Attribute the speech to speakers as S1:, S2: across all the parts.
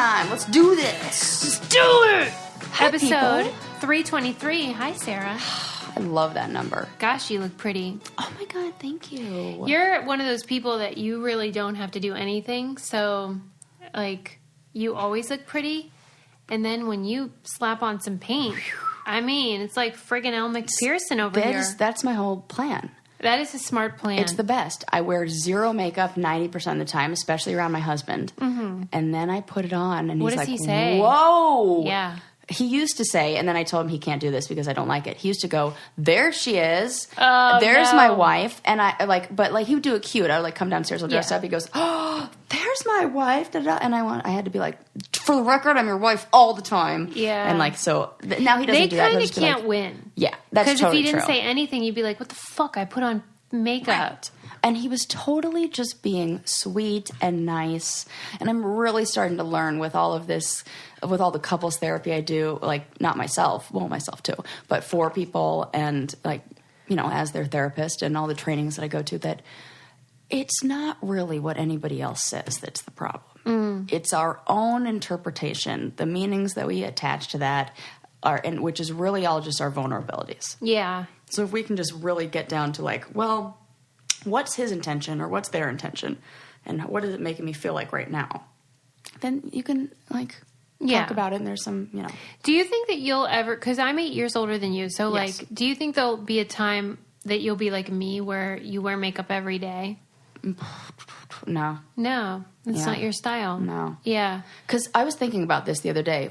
S1: time. Let's do this.
S2: Let's do it.
S1: Hi,
S2: Episode
S1: people.
S2: 323. Hi, Sarah.
S1: I love that number.
S2: Gosh, you look pretty.
S1: Oh my God, thank you.
S2: You're one of those people that you really don't have to do anything. So, like, you always look pretty. And then when you slap on some paint, I mean, it's like friggin' Elle McPherson over here.
S1: That's my whole plan.
S2: That is a smart plan.
S1: It's the best. I wear zero makeup 90% of the time, especially around my husband. Mm-hmm. And then I put it on, and
S2: what
S1: he's
S2: does
S1: like,
S2: he say?
S1: Whoa!
S2: Yeah.
S1: He used to say, and then I told him he can't do this because I don't like it. He used to go, there she is.
S2: Oh,
S1: there's
S2: no.
S1: my wife. And but he would do it cute. I would come downstairs, I'll dress
S2: Yeah.
S1: up. He goes, oh, there's my wife. Da-da. And I had to be like, for the record, I'm your wife all the time.
S2: Yeah.
S1: And now he doesn't do that.
S2: They
S1: He'll
S2: kind
S1: just
S2: of
S1: be
S2: can't
S1: like,
S2: win.
S1: Yeah, that's
S2: Because
S1: totally
S2: if he didn't
S1: true.
S2: say anything, you'd be like, what the fuck? I put on makeup.
S1: Right. And he was totally just being sweet and nice. And I'm really starting to learn with all of this, with all the couples therapy I do, like not myself, well, myself too, but for people and like, as their therapist and all the trainings that I go to, that it's not really what anybody else says that's the problem. It's our own interpretation, the meanings that we attach to that and which is really all just our vulnerabilities.
S2: Yeah.
S1: So if we can just really get down to like, well, what's his intention or what's their intention and what is it making me feel like right now, then you can talk about it and there's some,
S2: Do you think that you'll ever, because I'm 8 years older than you, so
S1: Yes.
S2: do you think there'll be a time that you'll be like me where you wear makeup every day?
S1: No.
S2: No, it's
S1: Yeah.
S2: not your style.
S1: No.
S2: Yeah.
S1: Because I was thinking about this the other day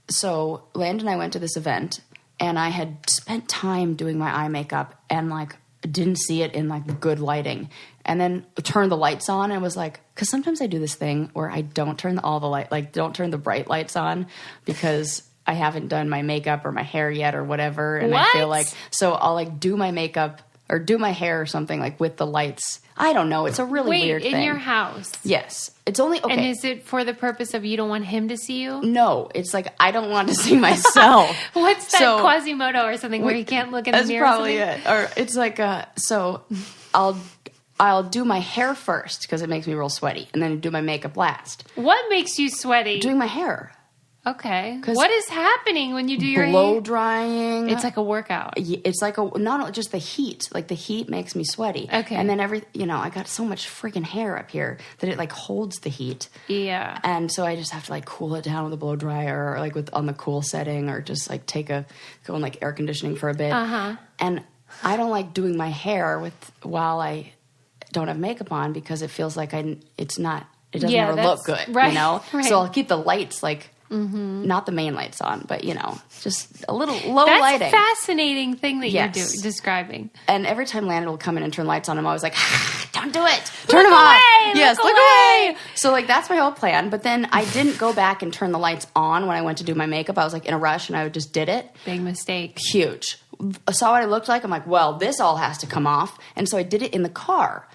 S1: so Landon and I went to this event and I had spent time doing my eye makeup and didn't see it in the good lighting, and then turned the lights on and was like, because sometimes I do this thing where I don't turn don't turn the bright lights on because I haven't done my makeup or my hair yet or whatever, and I feel so I'll do my makeup or do my hair or something with the lights. I don't know. It's a really weird thing.
S2: in your house?
S1: Yes, it's only okay.
S2: And is it for the purpose of you don't want him to see you?
S1: No, it's I don't want to see myself.
S2: What's that, Quasimodo or something where you can't look in the mirror?
S1: That's probably it. Or it's so I'll do my hair first because it makes me real sweaty, and then do my makeup last.
S2: What makes you sweaty?
S1: Doing my hair.
S2: Okay. What is happening when you do your
S1: blow
S2: hair?
S1: drying?
S2: It's like a workout.
S1: It's not just the heat. The heat makes me sweaty.
S2: Okay.
S1: And then I got so much freaking hair up here that it holds the heat.
S2: Yeah.
S1: And so I just have to cool it down with a blow dryer or on the cool setting, or just go in air conditioning for a bit.
S2: Uh-huh.
S1: And I don't like doing my hair while I don't have makeup on because it feels like it doesn't ever look good,
S2: right, Right.
S1: So I'll keep the lights not the main lights on, but just a little low
S2: That's
S1: lighting.
S2: That's a fascinating thing that
S1: Yes.
S2: you're describing.
S1: And every time Landon will come in and turn lights on, I'm always like, don't do it.
S2: Look
S1: Turn them off.
S2: away,
S1: Yes,
S2: look
S1: look
S2: away.
S1: away. So that's my whole plan. But then I didn't go back and turn the lights on when I went to do my makeup. I was in a rush and I just did it.
S2: Big mistake.
S1: Huge. I saw what it looked like. I'm like, well, this all has to come off. And so I did it in the car.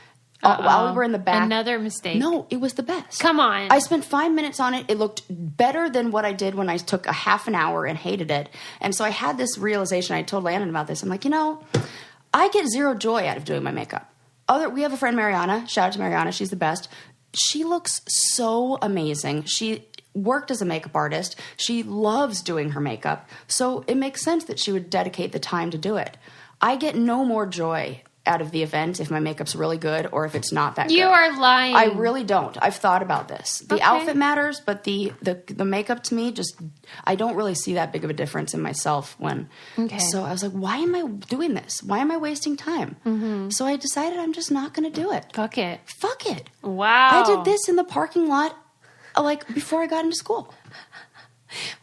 S1: While we were in the back.
S2: Another mistake.
S1: No, it was the best.
S2: Come on.
S1: I spent 5 minutes on it. It looked better than what I did when I took a half an hour and hated it. And so I had this realization. I told Landon about this. I'm like, I get zero joy out of doing my makeup. We have a friend, Mariana. Shout out to Mariana. She's the best. She looks so amazing. She worked as a makeup artist. She loves doing her makeup. So it makes sense that she would dedicate the time to do it. I get no more joy out of the event if my makeup's really good or if it's not that good.
S2: You are lying.
S1: I really don't. I've thought about this. The
S2: Okay.
S1: outfit matters, but the makeup to me I don't really see that big of a difference in myself when.
S2: Okay.
S1: So I was like, why am I doing this? Why am I wasting time? Mm-hmm. So I decided I'm just not going to do it.
S2: Fuck it.
S1: Fuck it.
S2: Wow.
S1: I did this in the parking lot before I got into school.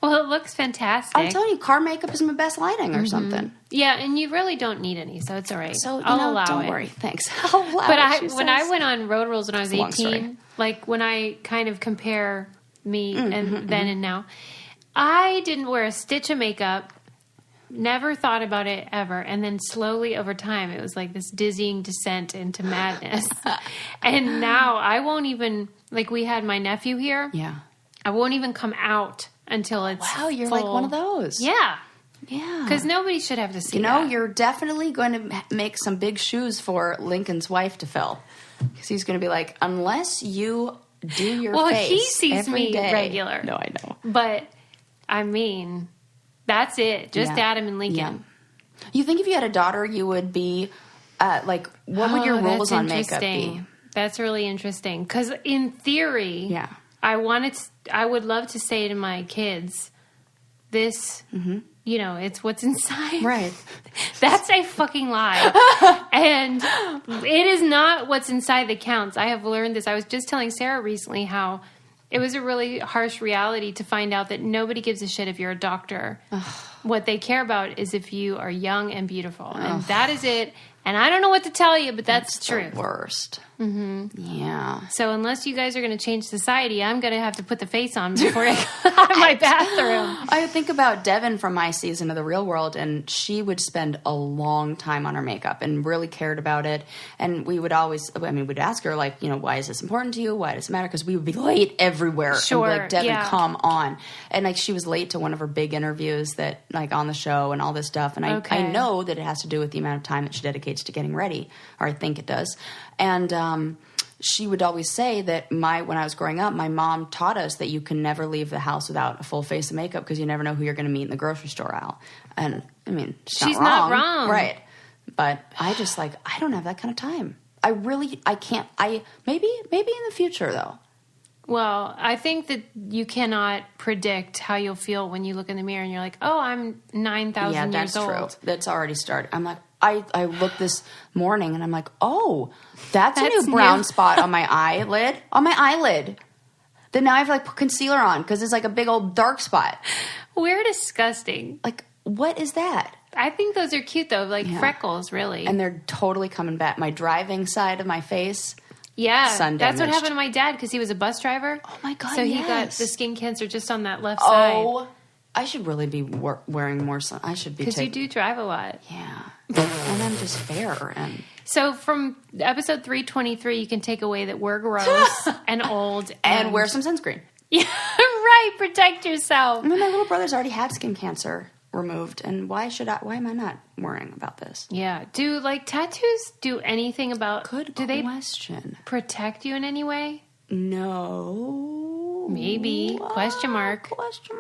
S2: Well, it looks fantastic.
S1: I'm telling you, car makeup is my best lighting or something.
S2: Yeah, and you really don't need any, so it's all right.
S1: So
S2: I'll allow
S1: don't
S2: it.
S1: worry. Thanks. I'll allow
S2: But
S1: it,
S2: when I went on Road Rules when I was
S1: It's a long story.
S2: 18, when I kind of compare me and then and now, I didn't wear a stitch of makeup, never thought about it ever, and then slowly over time, it was like this dizzying descent into madness. And now I won't even, we had my nephew here.
S1: Yeah.
S2: I won't even come out until it's
S1: Wow, you're
S2: full.
S1: like one of those.
S2: Yeah.
S1: Yeah.
S2: Because nobody should have to see that.
S1: You're definitely going to make some big shoes for Lincoln's wife to fill. Because he's going to be like, unless you do your
S2: well,
S1: face
S2: he sees
S1: every
S2: me
S1: day.
S2: regular.
S1: No, I know.
S2: But, I mean, that's it. Just Adam and Lincoln.
S1: Yeah. You think if you had a daughter, you would be, like, what would your rules on makeup be?
S2: That's really interesting. Because in theory, I would love to say to my kids, this, you know, it's what's inside.
S1: Right.
S2: That's a fucking lie. And it is not what's inside that counts. I have learned this. I was just telling Sarah recently how it was a really harsh reality to find out that nobody gives a shit if you're a doctor. What they care about is if you are young and beautiful. And that is it. And I don't know what to tell you, but that's true.
S1: The worst. Yeah.
S2: So unless you guys are going to change society, I'm going to have to put the face on before I go out of my bathroom.
S1: I think about Devin from my season of The Real World, and she would spend a long time on her makeup and really cared about it. And we would always, we'd ask her, like, you know, why is this important to you? Why does it matter? Because we would be late everywhere.
S2: Sure.
S1: And be like, Devin, come on. And, like, she was late to one of her big interviews that, like, on the show and all this stuff. And I know that it has to do with the amount of time that she dedicates to getting ready, or I think it does. And she would always say that when I was growing up, my mom taught us that you can never leave the house without a full face of makeup because you never know who you're going to meet in the grogrocery store aisle. And I mean, she's not wrong. Right. But I just I don't have that kind of time. I can't. Maybe in the future though.
S2: Well, I think that you cannot predict how you'll feel when you look in the mirror and you're like, oh, I'm 9,000 years old.
S1: Yeah, that's true. That's already started. I'm like, I looked this morning and I'm like, oh, that's a new brown spot on my eyelid. On my eyelid. Then now I have put concealer on because it's like a big old dark spot.
S2: We're disgusting.
S1: Like, what is that?
S2: I think those are cute though, freckles, really.
S1: And they're totally coming back. My driving side of my face.
S2: Yeah,
S1: sun
S2: that's
S1: damaged.
S2: what happened to my dad because he was a bus driver.
S1: Oh my God!
S2: So he got the skin cancer just on that left side.
S1: Oh, I should really be wearing more sun. I should be
S2: because you do drive a lot.
S1: Yeah, and I'm just fair. And
S2: so from episode 323, you can take away that we're gross and old
S1: and wear some sunscreen.
S2: Yeah, right. Protect yourself.
S1: I mean, my little brother's already had skin cancer removed, and why am I not worrying about this?
S2: Yeah. Do tattoos do anything about?
S1: Good question.
S2: They protect you in any way?
S1: No.
S2: Maybe. Question mark.
S1: It's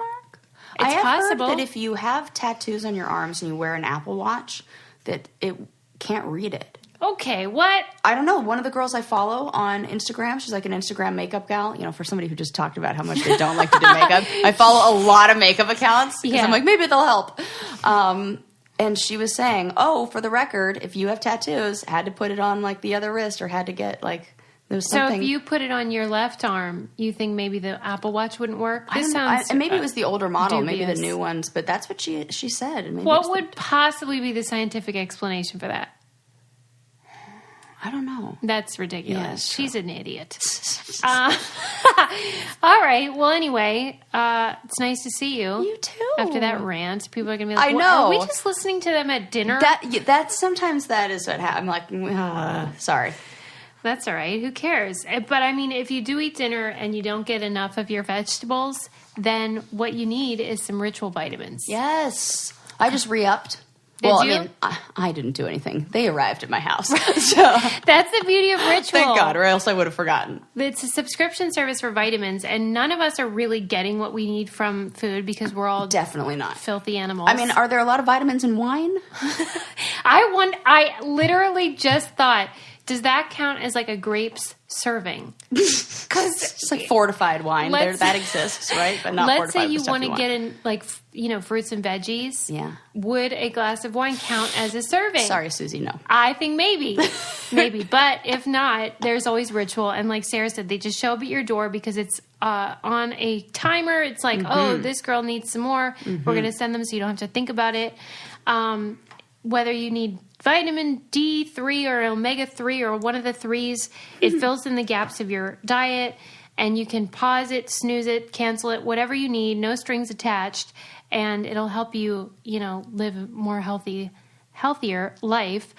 S2: possible
S1: heard that if you have tattoos on your arms and you wear an Apple Watch, that it can't read it.
S2: Okay, what?
S1: I don't know. One of the girls I follow on Instagram, she's like an Instagram makeup gal. You know, for somebody who just talked about how much they don't like to do makeup, I follow a lot of makeup accounts because I'm like, maybe they'll help. And she was saying, oh, for the record, if you have tattoos, had to put it on the other wrist or had to get there's something.
S2: So if you put it on your left arm, you think maybe the Apple Watch wouldn't work?
S1: And maybe it was the older model,
S2: dubious.
S1: maybe the new ones, but that's what she said. And maybe
S2: what would possibly be the scientific explanation for that?
S1: I don't know.
S2: That's ridiculous.
S1: Yeah,
S2: she's an idiot. All right. Well, anyway, it's nice to see you.
S1: You too.
S2: After that rant, people are going to be like,
S1: I know.
S2: Are we just listening to them at dinner?
S1: Sometimes that is what happens. I'm like, sorry.
S2: That's all right. Who cares? But I mean, if you do eat dinner and you don't get enough of your vegetables, then what you need is some ritual vitamins.
S1: Yes. I just re-upped.
S2: Did you?
S1: I mean, I didn't do anything. They arrived at my house.
S2: So that's the beauty of Ritual.
S1: Thank God, or else I would have forgotten.
S2: It's a subscription service for vitamins, and none of us are really getting what we need from food because we're all
S1: definitely not
S2: filthy animals.
S1: I mean, are there a lot of vitamins in wine?
S2: I literally just thought, does that count as a grapes serving? Because
S1: it's fortified wine. That exists, right? But not
S2: let's
S1: fortified.
S2: Say you want to get in, fruits and veggies.
S1: Yeah. Would
S2: a glass of wine count as a serving?
S1: Sorry, Susie, no.
S2: I think maybe. But if not, there's always Ritual. And like Sarah said, they just show up at your door because it's on a timer. It's like, oh, this girl needs some more. Mm-hmm. We're going to send them so you don't have to think about it. Whether you need vitamin D3 or omega-3 or one of the threes, it fills in the gaps of your diet, and you can pause it, snooze it, cancel it, whatever you need, no strings attached, and it'll help you, live a more healthier life.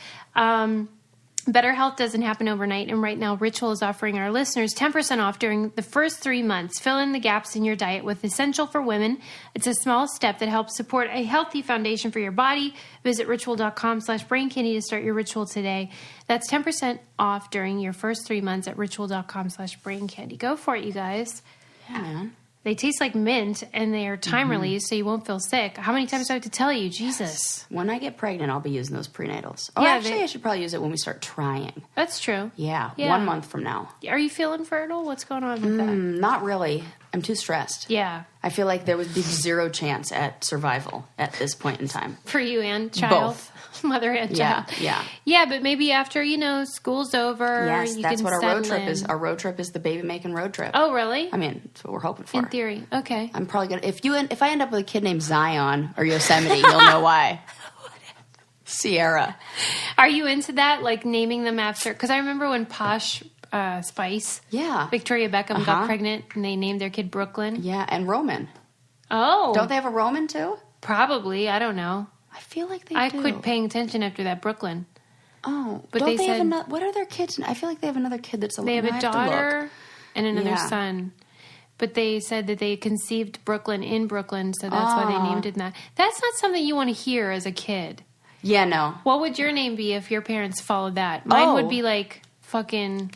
S2: Better health doesn't happen overnight, and right now Ritual is offering our listeners 10% off during the first 3 months. Fill in the gaps in your diet with Essential for Women. It's a small step that helps support a healthy foundation for your body. Visit ritual.com/braincandy to start your ritual today. That's 10% off during your first 3 months at ritual.com/braincandy. Go for it, you guys.
S1: Yeah, man.
S2: They taste like mint, and they are time release, so you won't feel sick. How many times do I have to tell you? Jesus.
S1: Yes. When I get pregnant, I'll be using those prenatals. Oh,
S2: Yeah,
S1: actually, I should probably use it when we start trying.
S2: That's true.
S1: Yeah,
S2: Yeah.
S1: 1 month from now.
S2: Are you feeling fertile? What's going on with that?
S1: Not really. I'm too stressed.
S2: Yeah.
S1: I feel like there would be zero chance at survival at this point in time.
S2: For you and child?
S1: Both.
S2: Mother and
S1: Yeah,
S2: child.
S1: yeah.
S2: Yeah, but maybe after, school's over.
S1: Yes,
S2: you
S1: that's
S2: can
S1: what our road
S2: settle
S1: trip is.
S2: in.
S1: Our road trip is the baby-making road trip.
S2: Oh, really?
S1: I mean, that's what we're hoping for.
S2: In theory. Okay.
S1: I'm probably going to... If I end up with a kid named Zion or Yosemite, you'll know why. Sierra.
S2: Are you into that? Like naming them after... Because I remember when Posh Spice,
S1: Yeah.
S2: Victoria Beckham got pregnant and they named their kid Brooklyn.
S1: Yeah, and Roman.
S2: Oh.
S1: Don't they have a Roman, too?
S2: Probably. I don't know.
S1: I feel like they
S2: I
S1: do.
S2: quit paying attention after that Brooklyn.
S1: Oh,
S2: But
S1: don't
S2: they
S1: they have
S2: said-
S1: another... What are their kids? I feel like they have another kid that's...
S2: They have a daughter and another
S1: Yeah.
S2: son. But they said that they conceived Brooklyn in Brooklyn, so that's why they named it that. That's not something you want to hear as a kid.
S1: Yeah, no.
S2: What would your name be if your parents followed that? Mine would be like fucking...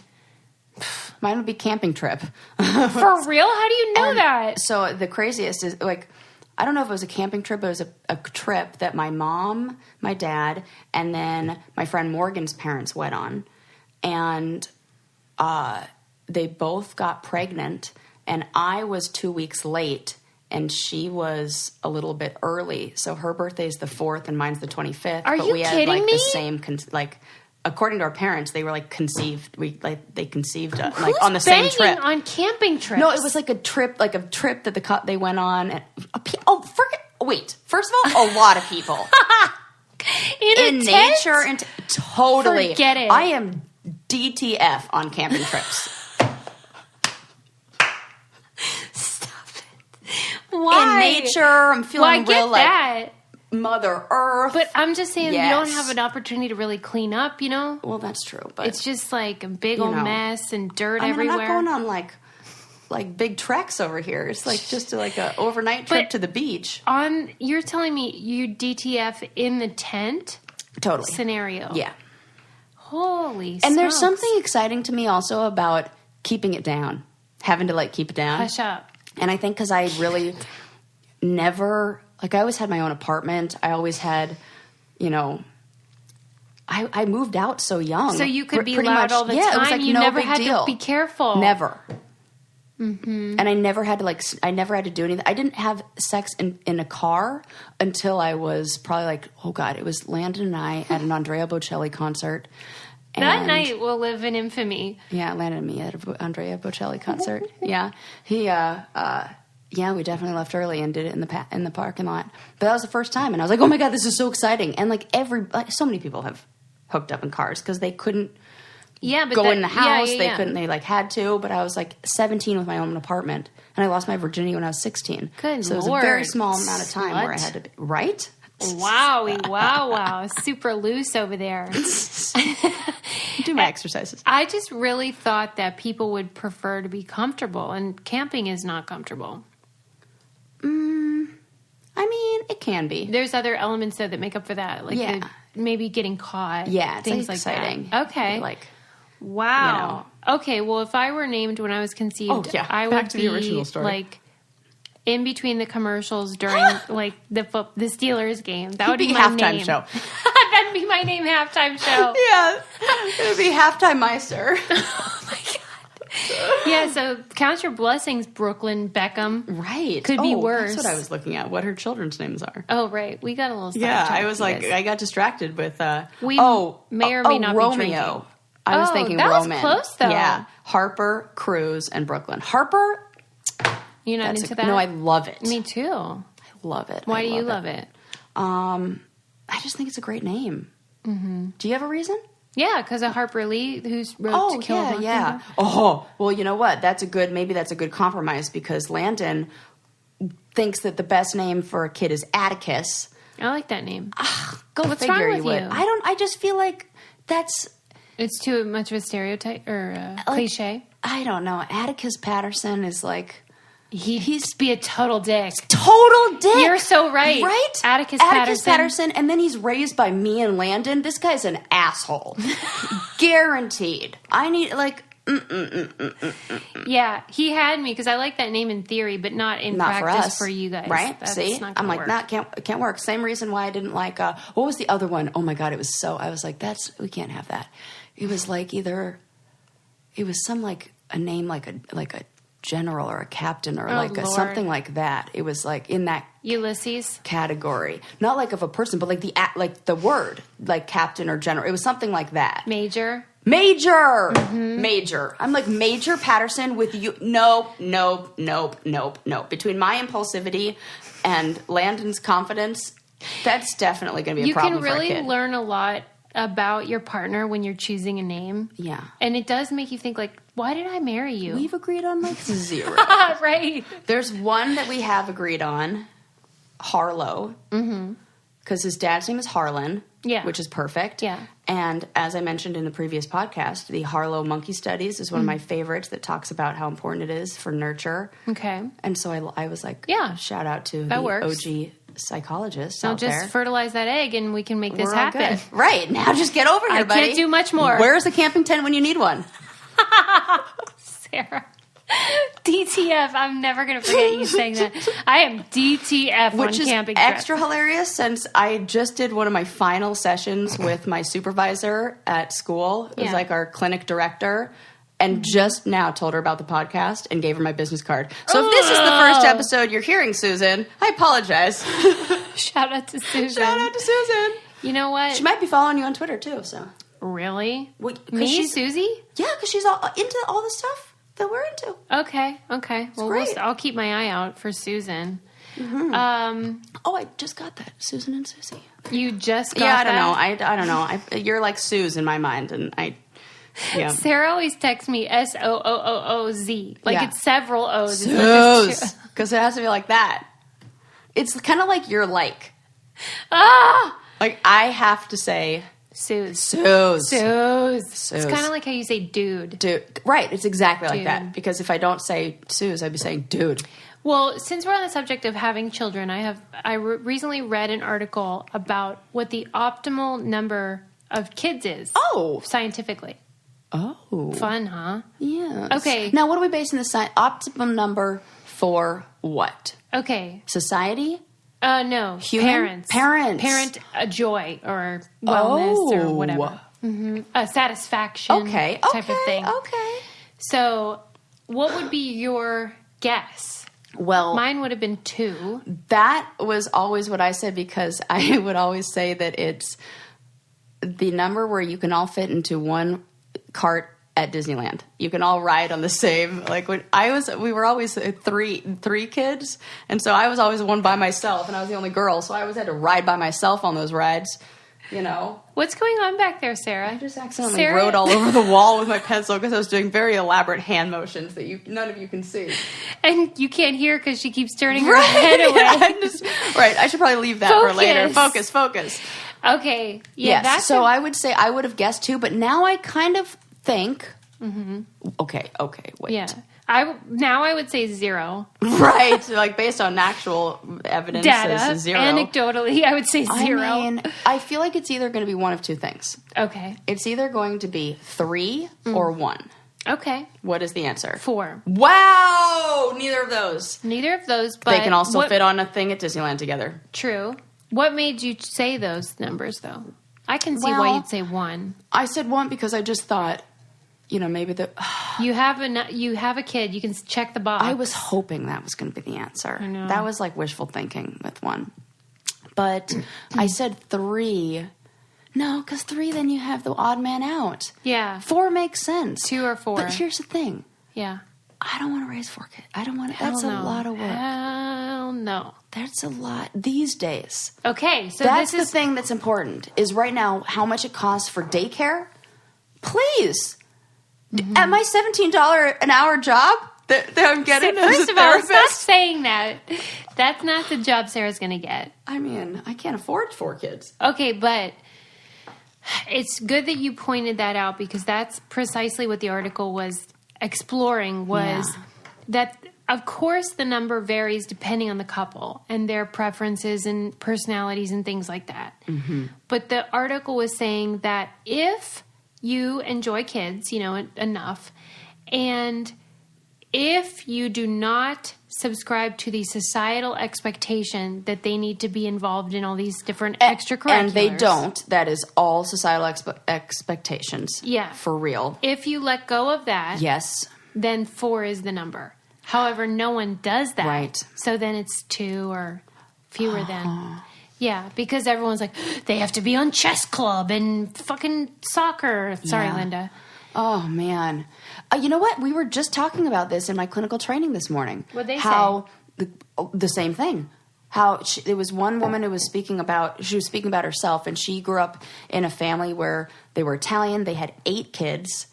S1: Mine would be camping trip.
S2: For real? How do you know that?
S1: So the craziest is like, I don't know if it was a camping trip, but it was a trip that my mom, my dad, and then my friend Morgan's parents went on. And they both got pregnant, and I was 2 weeks late, and she was a little bit early. So her birthday's the 4th, and mine's the 25th.
S2: Are
S1: but
S2: you
S1: we had
S2: kidding
S1: like
S2: me?
S1: the same according to our parents, they were like conceived. They conceived like
S2: Who's
S1: on the same trip.
S2: banging on camping trips?
S1: No, it was like a trip that they went on. And, wait. First of all, a lot of people
S2: in a tent?
S1: nature and totally.
S2: Forget it.
S1: I am DTF on camping trips.
S2: Stop it. Why?
S1: In nature, I'm feeling
S2: Well, I get
S1: real like
S2: that.
S1: Mother Earth.
S2: But I'm just saying,
S1: Yes.
S2: you don't have an opportunity to really clean up,
S1: Well, that's true, but
S2: It's just like a big old mess and dirt
S1: I'm
S2: everywhere.
S1: not going on like big treks over here. It's like just like a overnight trip to the beach.
S2: You're telling me you DTF in the tent
S1: Totally.
S2: scenario?
S1: Yeah.
S2: Holy
S1: And there's
S2: smokes.
S1: something exciting to me also about keeping it down, having to keep it down.
S2: Hush up.
S1: And I think because I really never, I always had my own apartment. I always had, I moved out so young.
S2: So you could be
S1: pretty
S2: loud
S1: much,
S2: all the
S1: yeah,
S2: time.
S1: It was like
S2: you
S1: no
S2: never
S1: big
S2: had
S1: deal.
S2: to be careful.
S1: Never. Mm-hmm. And I never had to I never had to do anything. I didn't have sex in a car until I was probably it was Landon and I at an Andrea Bocelli concert.
S2: That night will live in infamy.
S1: Yeah, Landon and me at an Andrea Bocelli concert. Yeah. He, we definitely left early and did it in the parking lot. But that was the first time, and I was like, "Oh my god, this is so exciting!" And so many people have hooked up in cars because they couldn't go in the house. They couldn't. They had to. But I was 17 with my own apartment, and I lost my virginity when I was 16.
S2: Good
S1: so it was
S2: Lord,
S1: a very small amount of time where I
S2: slut.
S1: had to be right.
S2: Wow. Super loose over there.
S1: Do my exercises.
S2: I just really thought that people would prefer to be comfortable, and camping is not comfortable.
S1: I mean, it can be.
S2: There's other elements though that make up for that, maybe getting caught.
S1: Yeah, it's
S2: things
S1: exciting.
S2: That. Okay. Wow. Okay. Well, if I were named when I was conceived, I would
S1: Back to
S2: be
S1: the original story.
S2: in between the commercials during the Steelers game. That would be my
S1: halftime
S2: name.
S1: show.
S2: That'd be my name, halftime show.
S1: Yeah, it would be halftime Meister.
S2: Oh my god. Yeah. So count your blessings, Brooklyn Beckham.
S1: Right.
S2: Could be worse.
S1: That's what I was looking at. What her children's names are.
S2: Oh right, we got a little.
S1: Yeah,
S2: sidetracked,
S1: I was
S2: you guys.
S1: I got distracted with.
S2: We may or may not be
S1: Romeo.
S2: drinking.
S1: I was thinking
S2: that was
S1: Roman.
S2: close, though.
S1: Yeah, Harper, Cruz, and Brooklyn. Harper.
S2: You're not into that?
S1: No, I love it.
S2: Me too.
S1: I love it.
S2: Why do you love it?
S1: I just think it's a great name. Mm-hmm. Do you have a reason?
S2: Yeah, because of Harper Lee, who's wrote To Kill a Mockingbird.
S1: yeah. Oh, well, you know what? Maybe that's a good compromise because Landon thinks that the best name for a kid is Atticus.
S2: I like that name.
S1: Go
S2: What's
S1: figure,
S2: wrong
S1: you
S2: with
S1: would.
S2: you?
S1: I just feel like that's
S2: It's too much of a stereotype or cliche.
S1: I don't know. Atticus Patterson is like...
S2: He's be a total dick.
S1: Total dick.
S2: You're so right.
S1: Right?
S2: Atticus
S1: Patterson. And then he's raised by me and Landon. This guy's an asshole. Guaranteed. I need, like...
S2: Yeah, he had me because I like that name in theory, but not in practice for you guys.
S1: Right? See? I'm like, that can't work. Same reason why I didn't like, what was the other one? Oh my God, it was so, I was like, we can't have that. It was like it was some like a name like a general or a captain or something like that. It was like in that
S2: Ulysses
S1: category, not like of a person, but like the word, like captain or general. It was something like that.
S2: Major.
S1: Major. I'm like Major Patterson with you. Nope. Between my impulsivity and Landon's confidence, that's definitely going to be a problem for a kid.
S2: You can really learn a lot about your partner when you're choosing a name.
S1: Yeah.
S2: And it does make you think, like, why did I marry you?
S1: We've agreed on, like, 0.
S2: Right.
S1: There's one that we have agreed on, Harlow. Mm-hmm. Because his dad's name is Harlan.
S2: Yeah.
S1: Which is perfect.
S2: Yeah.
S1: And as I mentioned in the previous podcast, the Harlow Monkey Studies is one of my favorites that talks about how important it is for nurture.
S2: Okay.
S1: And so I was like,
S2: yeah,
S1: shout out to
S2: that
S1: the
S2: works.
S1: OG psychologists
S2: I'll
S1: out there.
S2: just fertilize that egg and we can make this happen.
S1: Right. Now just get over here, buddy.
S2: I can't do much more.
S1: Where's the camping tent when you need one?
S2: Sarah. DTF. I'm never going to forget you saying that. I am DTF
S1: Which
S2: on camping
S1: is
S2: trip.
S1: extra hilarious since I just did one of my final sessions with my supervisor at school. It was like our clinic director. And just now told her about the podcast and gave her my business card. So if this is the first episode you're hearing, Susan, I apologize.
S2: Shout out to Susan.
S1: Shout out to Susan.
S2: You know what?
S1: She might be following you on Twitter too. So
S2: really?
S1: Me,
S2: Susie?
S1: Yeah, because she's all into all the stuff that we're into.
S2: Okay. Well, I'll keep my eye out for Susan.
S1: Mm-hmm. I just got that. Susan and Susie.
S2: You just got that?
S1: Yeah, I don't know. You're like Suze in my mind, and yeah.
S2: Sarah always texts me SOOOOZ. Like it's several O's.
S1: Suze. Because it has to be like that. It's kind of like you're like. Like I have to say
S2: Suze.
S1: It's
S2: kind of like how you say dude.
S1: Right. It's exactly like that. Because if I don't say Suze, I'd be saying dude.
S2: Well, since we're on the subject of having children, I recently read an article about what the optimal number of kids is.
S1: Oh.
S2: Scientifically.
S1: Oh.
S2: Fun, huh?
S1: Yeah.
S2: Okay.
S1: Now, what are we basing the optimum number for what?
S2: Okay.
S1: Society?
S2: No.
S1: Human?
S2: Parents. Parent joy or wellness or whatever. Mm-hmm. Satisfaction type of thing.
S1: Okay.
S2: So, what would be your guess?
S1: Well,
S2: mine would have been 2.
S1: That was always what I said because I would always say that it's the number where you can all fit into one cart at Disneyland. You can all ride on the same. Like when we were always three kids, and so I was always the one by myself, and I was the only girl, so I always had to ride by myself on those rides. You know,
S2: what's going on back there, Sarah?
S1: I just accidentally wrote all over the wall with my pencil because I was doing very elaborate hand motions that none of you can see,
S2: and you can't hear because she keeps turning her head away.
S1: Right, I should probably leave that for later. Focus.
S2: Okay,
S1: yes. So I would say I would have guessed 2, but now I kind of think. Mm-hmm. Okay, wait.
S2: Yeah. I would say 0.
S1: Right. Like based on actual evidence,
S2: data,
S1: 0.
S2: Anecdotally, I would say 0.
S1: I mean, I feel like it's either going to be one of 2 things.
S2: Okay.
S1: It's either going to be 3 or 1.
S2: Okay.
S1: What is the answer?
S2: 4.
S1: Wow! Neither of those,
S2: but
S1: they can also fit on a thing at Disneyland together.
S2: True. What made you say those numbers, though? I can see why you'd say 1.
S1: I said 1 because I just thought, maybe
S2: you have a kid, you can check the box.
S1: I was hoping that was going to be the answer.
S2: I know.
S1: That was like wishful thinking with 1. But I said 3. No, because 3, then you have the odd man out.
S2: Yeah.
S1: 4 makes sense.
S2: 2 or 4.
S1: But here's the thing.
S2: Yeah.
S1: I don't want to raise 4 kids. I don't want to. That's a lot of work.
S2: Hell no.
S1: That's a lot these days.
S2: Okay, so
S1: that's the thing that's important is right now how much it costs for daycare. Please. Mm-hmm. At my $17 an hour job that I'm getting as
S2: first
S1: a
S2: of all,
S1: therapist.
S2: stop saying that. That's not the job Sarah's going to get.
S1: I mean, I can't afford 4 kids.
S2: Okay, but It's good that you pointed that out, because that's precisely what the article was exploring, was that, of course, the number varies depending on the couple and their preferences and personalities and things like that. Mm-hmm. But the article was saying that if you enjoy kids, enough, and if you do not subscribe to the societal expectation that they need to be involved in all these different extracurriculars.
S1: And they don't. That is all societal expectations.
S2: Yeah.
S1: For real.
S2: If you let go of that,
S1: yes,
S2: then 4 is the number. However, no one does that.
S1: Right.
S2: So then it's 2 or fewer than. Yeah, because everyone's like, they have to be on chess club and fucking soccer. Sorry, Linda.
S1: Oh, man. You know what? We were just talking about this in my clinical training this morning.
S2: What'd they say?
S1: How the same thing. How there was one woman who was speaking about herself, and she grew up in a family where they were Italian. They had 8 kids.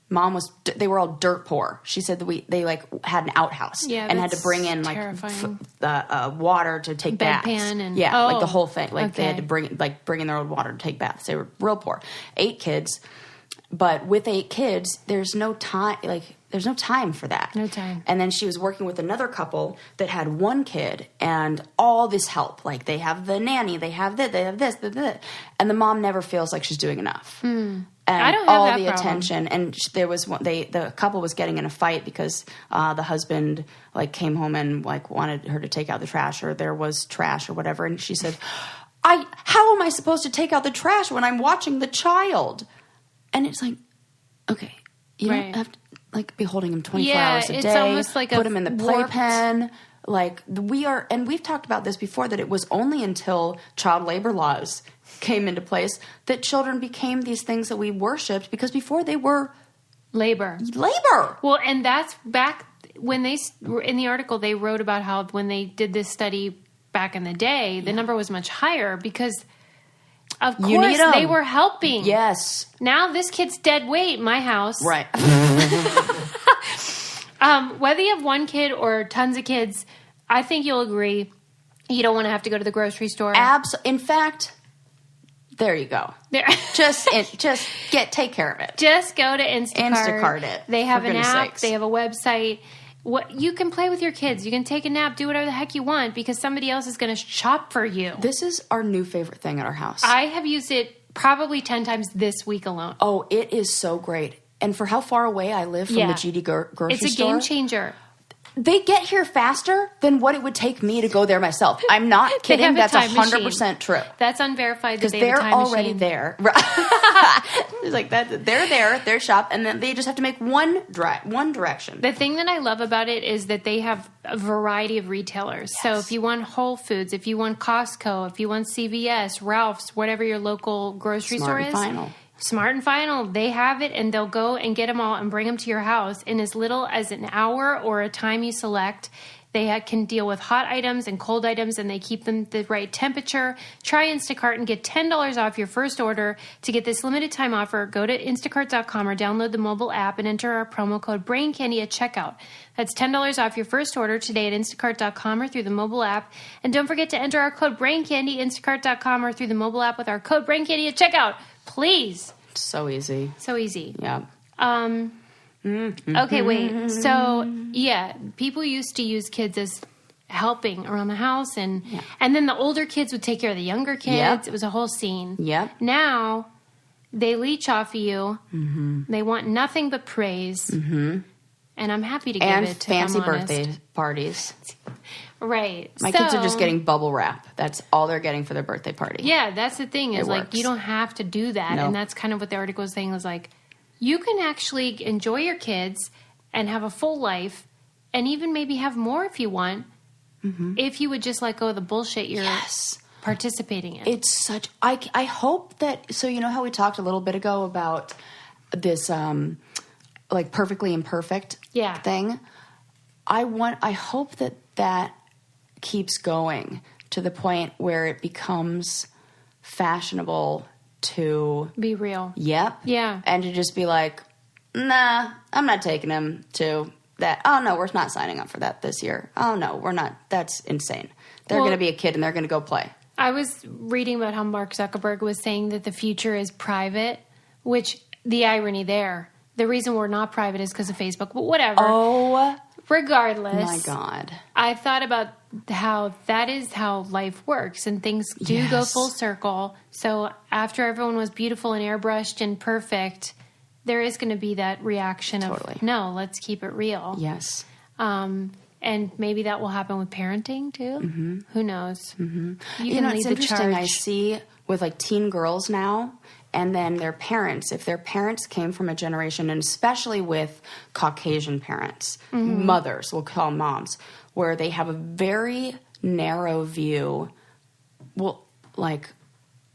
S1: They were all dirt poor. She said that they had an outhouse and had to bring in the water to take baths.
S2: Bedpan and
S1: like the whole thing. They had to bring in their own water to take baths. They were real poor. 8 kids. But with 8 kids, there's no time. There's no time for that.
S2: No time.
S1: And then she was working with another couple that had 1 kid and all this help. Like they have the nanny, they have this, and the mom never feels like she's doing enough. And
S2: I don't have
S1: all
S2: that
S1: the
S2: problem.
S1: attention. And there was the couple was getting in a fight because the husband came home and wanted her to take out the trash, or there was trash or whatever. And she said, "How am I supposed to take out the trash when I'm watching the child?" And it's like, okay, you don't have to be holding him 24 hours a day.
S2: It's almost like
S1: put him in the playpen. And we've talked about this before, that it was only until child labor laws came into place that children became these things that we worshipped, because before they were
S2: labor.
S1: Well,
S2: and that's back when in the article, they wrote about how when they did this study back in the day, the number was much higher because, of course, they were helping.
S1: Yes.
S2: Now this kid's dead weight in my house.
S1: Right.
S2: Whether you have 1 kid or tons of kids, I think you'll agree you don't want to have to go to the grocery store.
S1: In fact, there you go. Just take care of it.
S2: Just go to Instacart.
S1: Instacart it.
S2: They have an app.
S1: Sakes.
S2: They have a website. You can play with your kids. You can take a nap, do whatever the heck you want, because somebody else is going to shop for you.
S1: This is our new favorite thing at our house.
S2: I have used it probably 10 times this week alone.
S1: Oh, it is so great. And for how far away I live from the GD grocery store.
S2: It's a game changer.
S1: They get here faster than what it would take me to go there myself. I'm not kidding. That's 100% true.
S2: That's unverified that
S1: because
S2: they have a time machine.
S1: They're already there. It's like that. They're there. They're shop, and then they just have to make one direction.
S2: The thing that I love about it is that they have a variety of retailers. Yes. So if you want Whole Foods, if you want Costco, if you want CVS, Ralph's, whatever your local grocery store is. Smart and Final, they have it, and they'll go and get them all and bring them to your house in as little as an hour or a time you select. They can deal with hot items and cold items, and they keep them the right temperature. Try Instacart and get $10 off your first order. To get this limited time offer, go to instacart.com or download the mobile app and enter our promo code BRAINCANDY at checkout. That's $10 off your first order today at instacart.com or through the mobile app. And don't forget to enter our code BRAINCANDY, instacart.com or through the mobile app with our code BRAINCANDY at checkout. Please.
S1: So easy.
S2: So easy.
S1: Yeah.
S2: Okay, wait. So, people used to use kids as helping around the house, and then the older kids would take care of the younger kids. Yep. It was a whole scene.
S1: Yep.
S2: Now, they leech off of you. Mm-hmm. They want nothing but praise. Mm-hmm. And I'm happy to give it to
S1: fancy birthday parties.
S2: Right.
S1: My kids are just getting bubble wrap. That's all they're getting for their birthday party.
S2: Yeah, that's the thing. Is you don't have to do that. Nope. And that's kind of what the article was saying, was you can actually enjoy your kids and have a full life, and even maybe have more if you want, if you would just let go of the bullshit you're participating in.
S1: It's such... I hope that... So you know how we talked a little bit ago about this perfectly imperfect thing? I hope that keeps going to the point where it becomes fashionable to
S2: be real.
S1: Yep.
S2: Yeah.
S1: And to just be like, nah, I'm not taking him to that. Oh no, we're not signing up for that this year. Oh no, we're not. That's insane. They're going to be a kid and they're going to go play.
S2: I was reading about how Mark Zuckerberg was saying that the future is private, which the irony there, the reason we're not private is because of Facebook, but whatever.
S1: Oh,
S2: regardless.
S1: my God.
S2: I thought about how that is how life works and things do go full circle. So after everyone was beautiful and airbrushed and perfect, there is going to be that reaction of, no, let's keep it real.
S1: Yes.
S2: And maybe that will happen with parenting too. Mm-hmm. Who knows?
S1: Mm-hmm.
S2: You can
S1: it's
S2: lead the
S1: interesting.
S2: charge.
S1: I see with like teen girls now, and then their parents, if their parents came from a generation, and especially with Caucasian parents, mothers, we'll call them moms, where they have a very narrow view. Well, like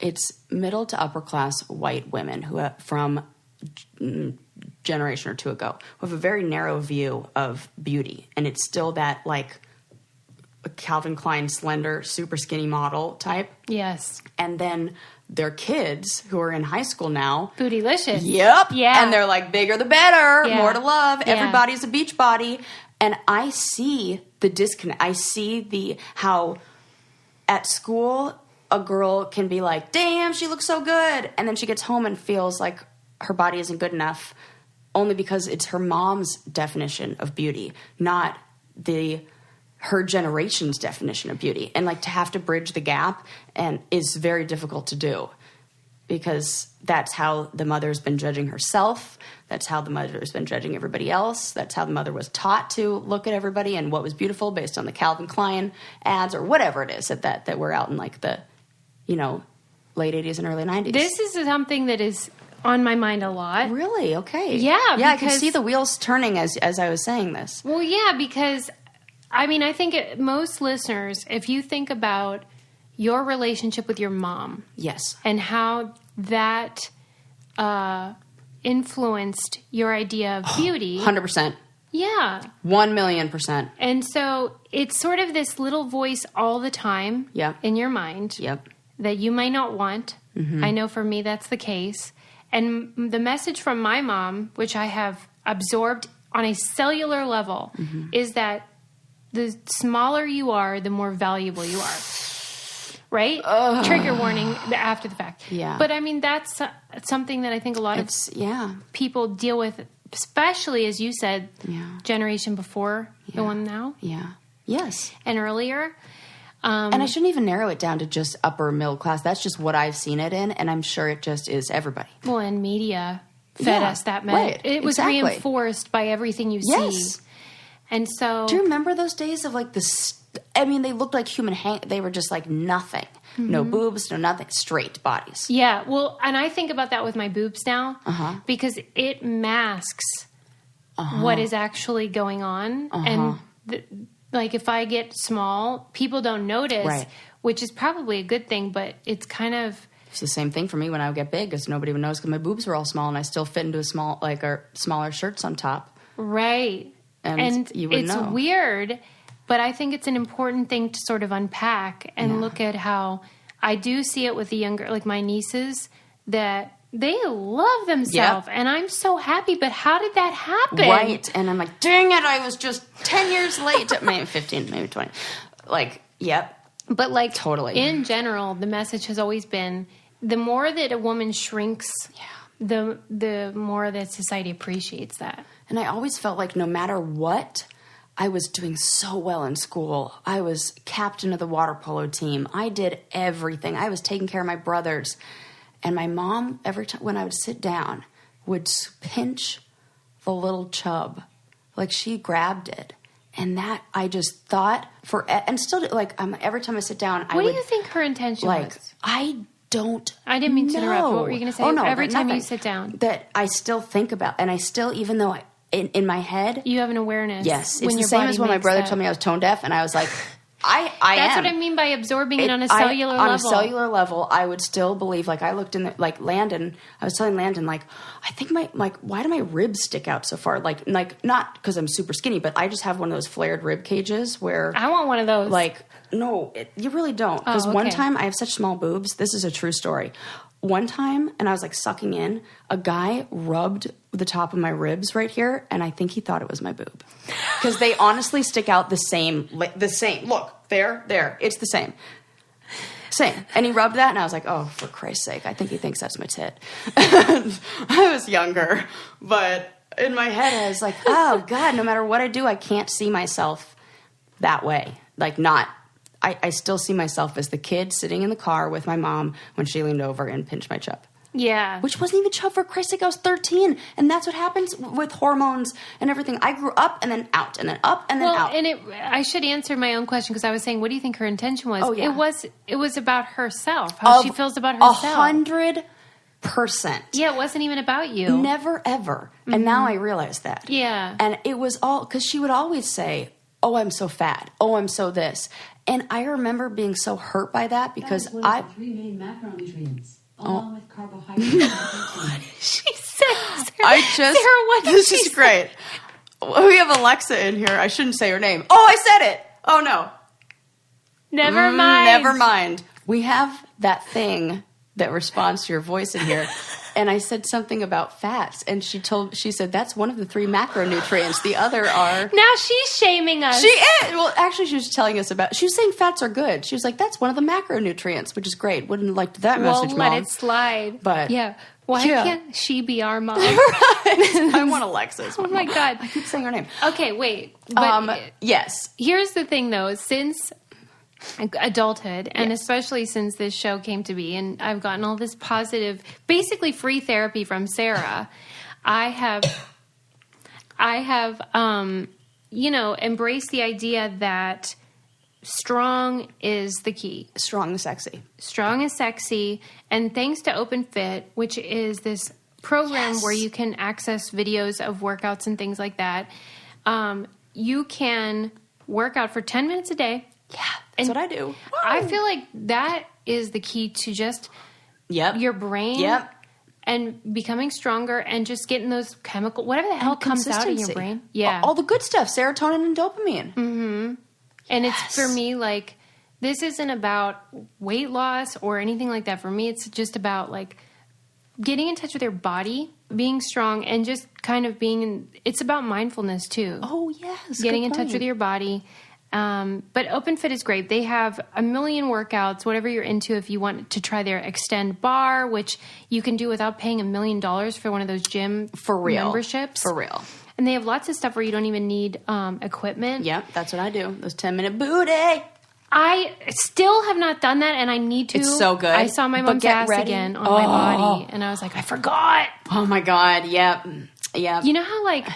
S1: it's middle to upper class white women who have, from generation or two ago, who have a very narrow view of beauty, and it's still that like a Calvin Klein slender, super skinny model type.
S2: Yes.
S1: And then their kids who are in high school now.
S2: Bootylicious.
S1: Yep.
S2: Yeah.
S1: And they're like, bigger the better, more to love.
S2: Yeah.
S1: Everybody's a beach body. And I see the disconnect. I see how at school a girl can be like, damn, she looks so good. And then she gets home and feels like her body isn't good enough only because it's her mom's definition of beauty, not her generation's definition of beauty. And like to have to bridge the gap and is very difficult to do because that's how the mother's been judging herself. That's how the mother's been judging everybody else. That's how the mother was taught to look at everybody and what was beautiful based on the Calvin Klein ads or whatever it is that we're out in like the, late 80s and early 90s.
S2: This is something that is on my mind a lot.
S1: Really? Okay.
S2: Yeah.
S1: I could see the wheels turning as I was saying this.
S2: Well, yeah, because I think most listeners, if you think about your relationship with your mom.
S1: Yes.
S2: And how that influenced your idea of beauty.
S1: 100%.
S2: Yeah.
S1: 1,000,000%.
S2: And so it's sort of this little voice all the time in your mind that you might not want. Mm-hmm. I know for me that's the case. And the message from my mom, which I have absorbed on a cellular level, is that the smaller you are, the more valuable you are. Right? Trigger warning after the fact.
S1: Yeah.
S2: But I mean, that's something that I think a lot of people deal with, especially, as you said, generation before the one now.
S1: Yeah. Yes.
S2: And earlier.
S1: And I shouldn't even narrow it down to just upper middle class. That's just what I've seen it in, and I'm sure it just is everybody.
S2: Well, and media fed us that message.
S1: Right,
S2: it was reinforced by everything you see. And so...
S1: Do you remember those days of like they looked like human they were just like nothing. Mm-hmm. No boobs, no nothing. Straight bodies. Yeah.
S2: Well, and I think about that with my boobs now because it masks what is actually going on. And like if I get small, people don't notice, which is probably a good thing, but it's kind of...
S1: It's the same thing for me when I would get big because nobody would notice because my boobs were all small and I still fit into smaller shirts on top.
S2: Right. And
S1: you wouldn't know.
S2: It's weird, but I think it's an important thing to sort of unpack and look at how I do see it with the younger, like my nieces, that they love themselves. Yep. And I'm so happy, but how did that happen?
S1: Right. And I'm like, dang it, I was just 10 years late. Maybe 15, maybe 20. Like, yep.
S2: But like,
S1: totally.
S2: In general, the message has always been the more that a woman shrinks, the more that society appreciates that.
S1: And I always felt like no matter what, I was doing so well in school. I was captain of the water polo team. I did everything. I was taking care of my brothers. And my mom, every time when I would sit down, would pinch the little chub. Like she grabbed it. And that I just thought and still like every time I sit down,
S2: What do you think her intention was?
S1: I
S2: didn't mean to interrupt. What were you going to say?
S1: Oh, no,
S2: every time you sit down.
S1: That I still think about. And I still, even though in my head.
S2: You have an awareness.
S1: Yes. It's the same as when my brother told me I was tone deaf. And I was like, I
S2: That's
S1: am.
S2: what I mean by absorbing it on a cellular level.
S1: On a cellular level, I would still believe, like I looked in like Landon, I was telling Landon, like, I think why do my ribs stick out so far? Like not because I'm super skinny, but I just have one of those flared rib cages where.
S2: I want one of those.
S1: Like, no, you really don't. Because one time, I have such small boobs. This is a true story. One time, and I was like sucking in, a guy rubbed the top of my ribs right here, and I think he thought it was my boob. Because they honestly stick out the same. Look, there, it's the same. Same. And he rubbed that, and I was like, oh, for Christ's sake, I think he thinks that's my tit. And I was younger, but in my head, I was like, oh, God, no matter what I do, I can't see myself that way. Like, I still see myself as the kid sitting in the car with my mom when she leaned over and pinched my chub.
S2: Yeah.
S1: Which wasn't even chub, for Christ's sake. I was 13. And that's what happens with hormones and everything. I grew up and then out and then up and then out.
S2: And I should answer my own question because I was saying, what do you think her intention was?
S1: Oh, yeah.
S2: It was about herself, how she feels about herself.
S1: 100%.
S2: Yeah, it wasn't even about you.
S1: Never, ever. Mm-hmm. And now I realize that.
S2: Yeah.
S1: And it was all, because she would always say, oh, I'm so fat. Oh, I'm so this. And I remember being so hurt by that because
S3: That was one of the 3 main macronutrients. Along with carbohydrates.
S2: She said,
S1: Sarah,
S2: what did
S1: this
S2: she
S1: is
S2: say?
S1: great. We have Alexa in here. I shouldn't say her name. Oh, I said it. Oh, no.
S2: Never mind.
S1: Never mind. We have that thing that responds to your voice in here. And I said something about fats, and she said that's one of the 3 macronutrients. The other are...
S2: Now she's shaming us.
S1: She is. Well, actually, she was telling us about... She was saying fats are good. She was like, that's one of the macronutrients, which is great. Wouldn't have liked that message,
S2: Mom.
S1: Mom.
S2: Let it slide.
S1: But...
S2: Yeah. Why can't she be our mom?
S1: Right. I want Alexa's.
S2: Oh, my God.
S1: I keep saying her name.
S2: Okay, wait. But
S1: yes.
S2: Here's the thing, though. Since adulthood, and especially since this show came to be, and I've gotten all this positive, basically free therapy from Sarah, I have embraced the idea that strong is the key.
S1: Strong is sexy.
S2: Strong is sexy. And thanks to OpenFit, which is this program where you can access videos of workouts and things like that, you can work out for 10 minutes a day.
S1: Yeah, that's what I do.
S2: I feel like that is the key to just your brain and becoming stronger and just getting those chemical, whatever the hell comes out in your brain. Yeah.
S1: All the good stuff, serotonin and dopamine.
S2: Mm-hmm. And it's for me, like, this isn't about weight loss or anything like that. For me, it's just about, like, getting in touch with your body, being strong, and just kind of it's about mindfulness, too.
S1: Oh, yes.
S2: Getting in touch with your body. But OpenFit is great. They have a million workouts, whatever you're into. If you want to try their Extend Bar, which you can do without paying $1 million for one of those gym memberships.
S1: For real.
S2: And they have lots of stuff where you don't even need equipment.
S1: Yep, that's what I do. Those 10-minute booty.
S2: I still have not done that, and I need to.
S1: It's so good.
S2: I saw my mom's ass again on my body, and I was like, I forgot.
S1: Oh, my God. Yep. Yep.
S2: You know how, like,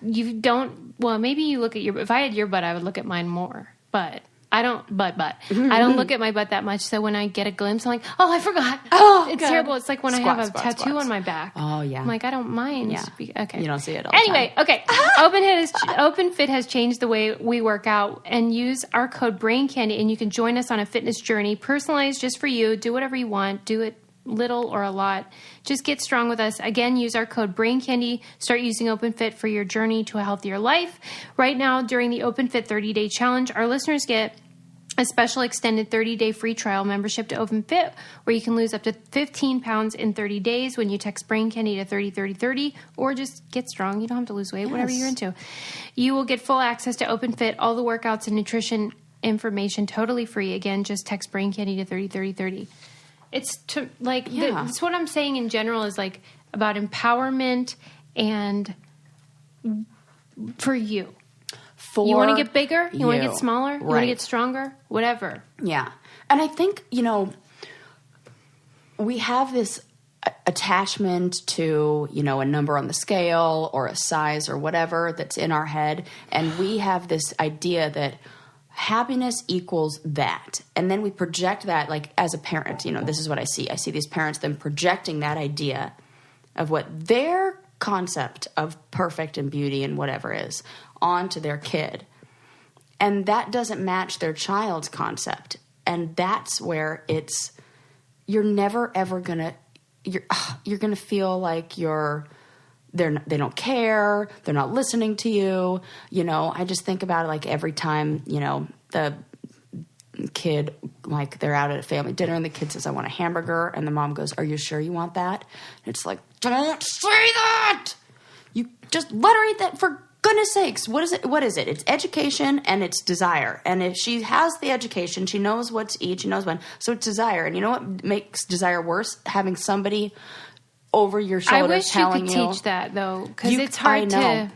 S2: you don't... Well, maybe you look at your... If I had your butt, I would look at mine more. But I don't... I don't look at my butt that much, so when I get a glimpse, I'm like, oh, I forgot. Oh, it's terrible. It's like when I have a tattoo on my back.
S1: Oh, yeah.
S2: I'm like, I don't mind.
S1: Yeah.
S2: Okay.
S1: You don't see it all the time.
S2: Anyway, okay. OpenFit has changed the way we work out, and use our code BRAINCANDY, and you can join us on a fitness journey, personalized just for you. Do whatever you want. Do it little or a lot. Just get strong with us. Again, use our code BRAINCANDY. Start using OpenFit for your journey to a healthier life. Right now, during the OpenFit 30-day challenge, our listeners get a special extended 30-day free trial membership to OpenFit, where you can lose up to 15 pounds in 30 days when you text BRAINCANDY to 303030, or just get strong. You don't have to lose weight, whatever you're into. You will get full access to OpenFit, all the workouts and nutrition information totally free. Again, just text BRAINCANDY to 303030. It's that's what I'm saying in general is like about empowerment and for you. You want to get bigger? You want to get smaller? You want to get stronger? Whatever.
S1: Yeah. And I think, we have this attachment to, a number on the scale or a size or whatever that's in our head. And we have this idea that happiness equals that. And then we project that, like, as a parent, this is what I see. I see these parents then projecting that idea of what their concept of perfect and beauty and whatever is onto their kid. And that doesn't match their child's concept. And that's where you're never ever gonna, you're gonna feel like they don't care, they're not listening to you. I just think about it like every time, the kid, like they're out at a family dinner and the kid says, I want a hamburger. And the mom goes, are you sure you want that? And it's like, don't say that. You just let her eat that, for goodness sakes, what is it? What is it? It's education and it's desire. And if she has the education, she knows what to eat, she knows when. So it's desire. And you know what makes desire worse? Having somebody over your shoulder
S2: I wish you
S1: telling
S2: could teach that, though, because it's hard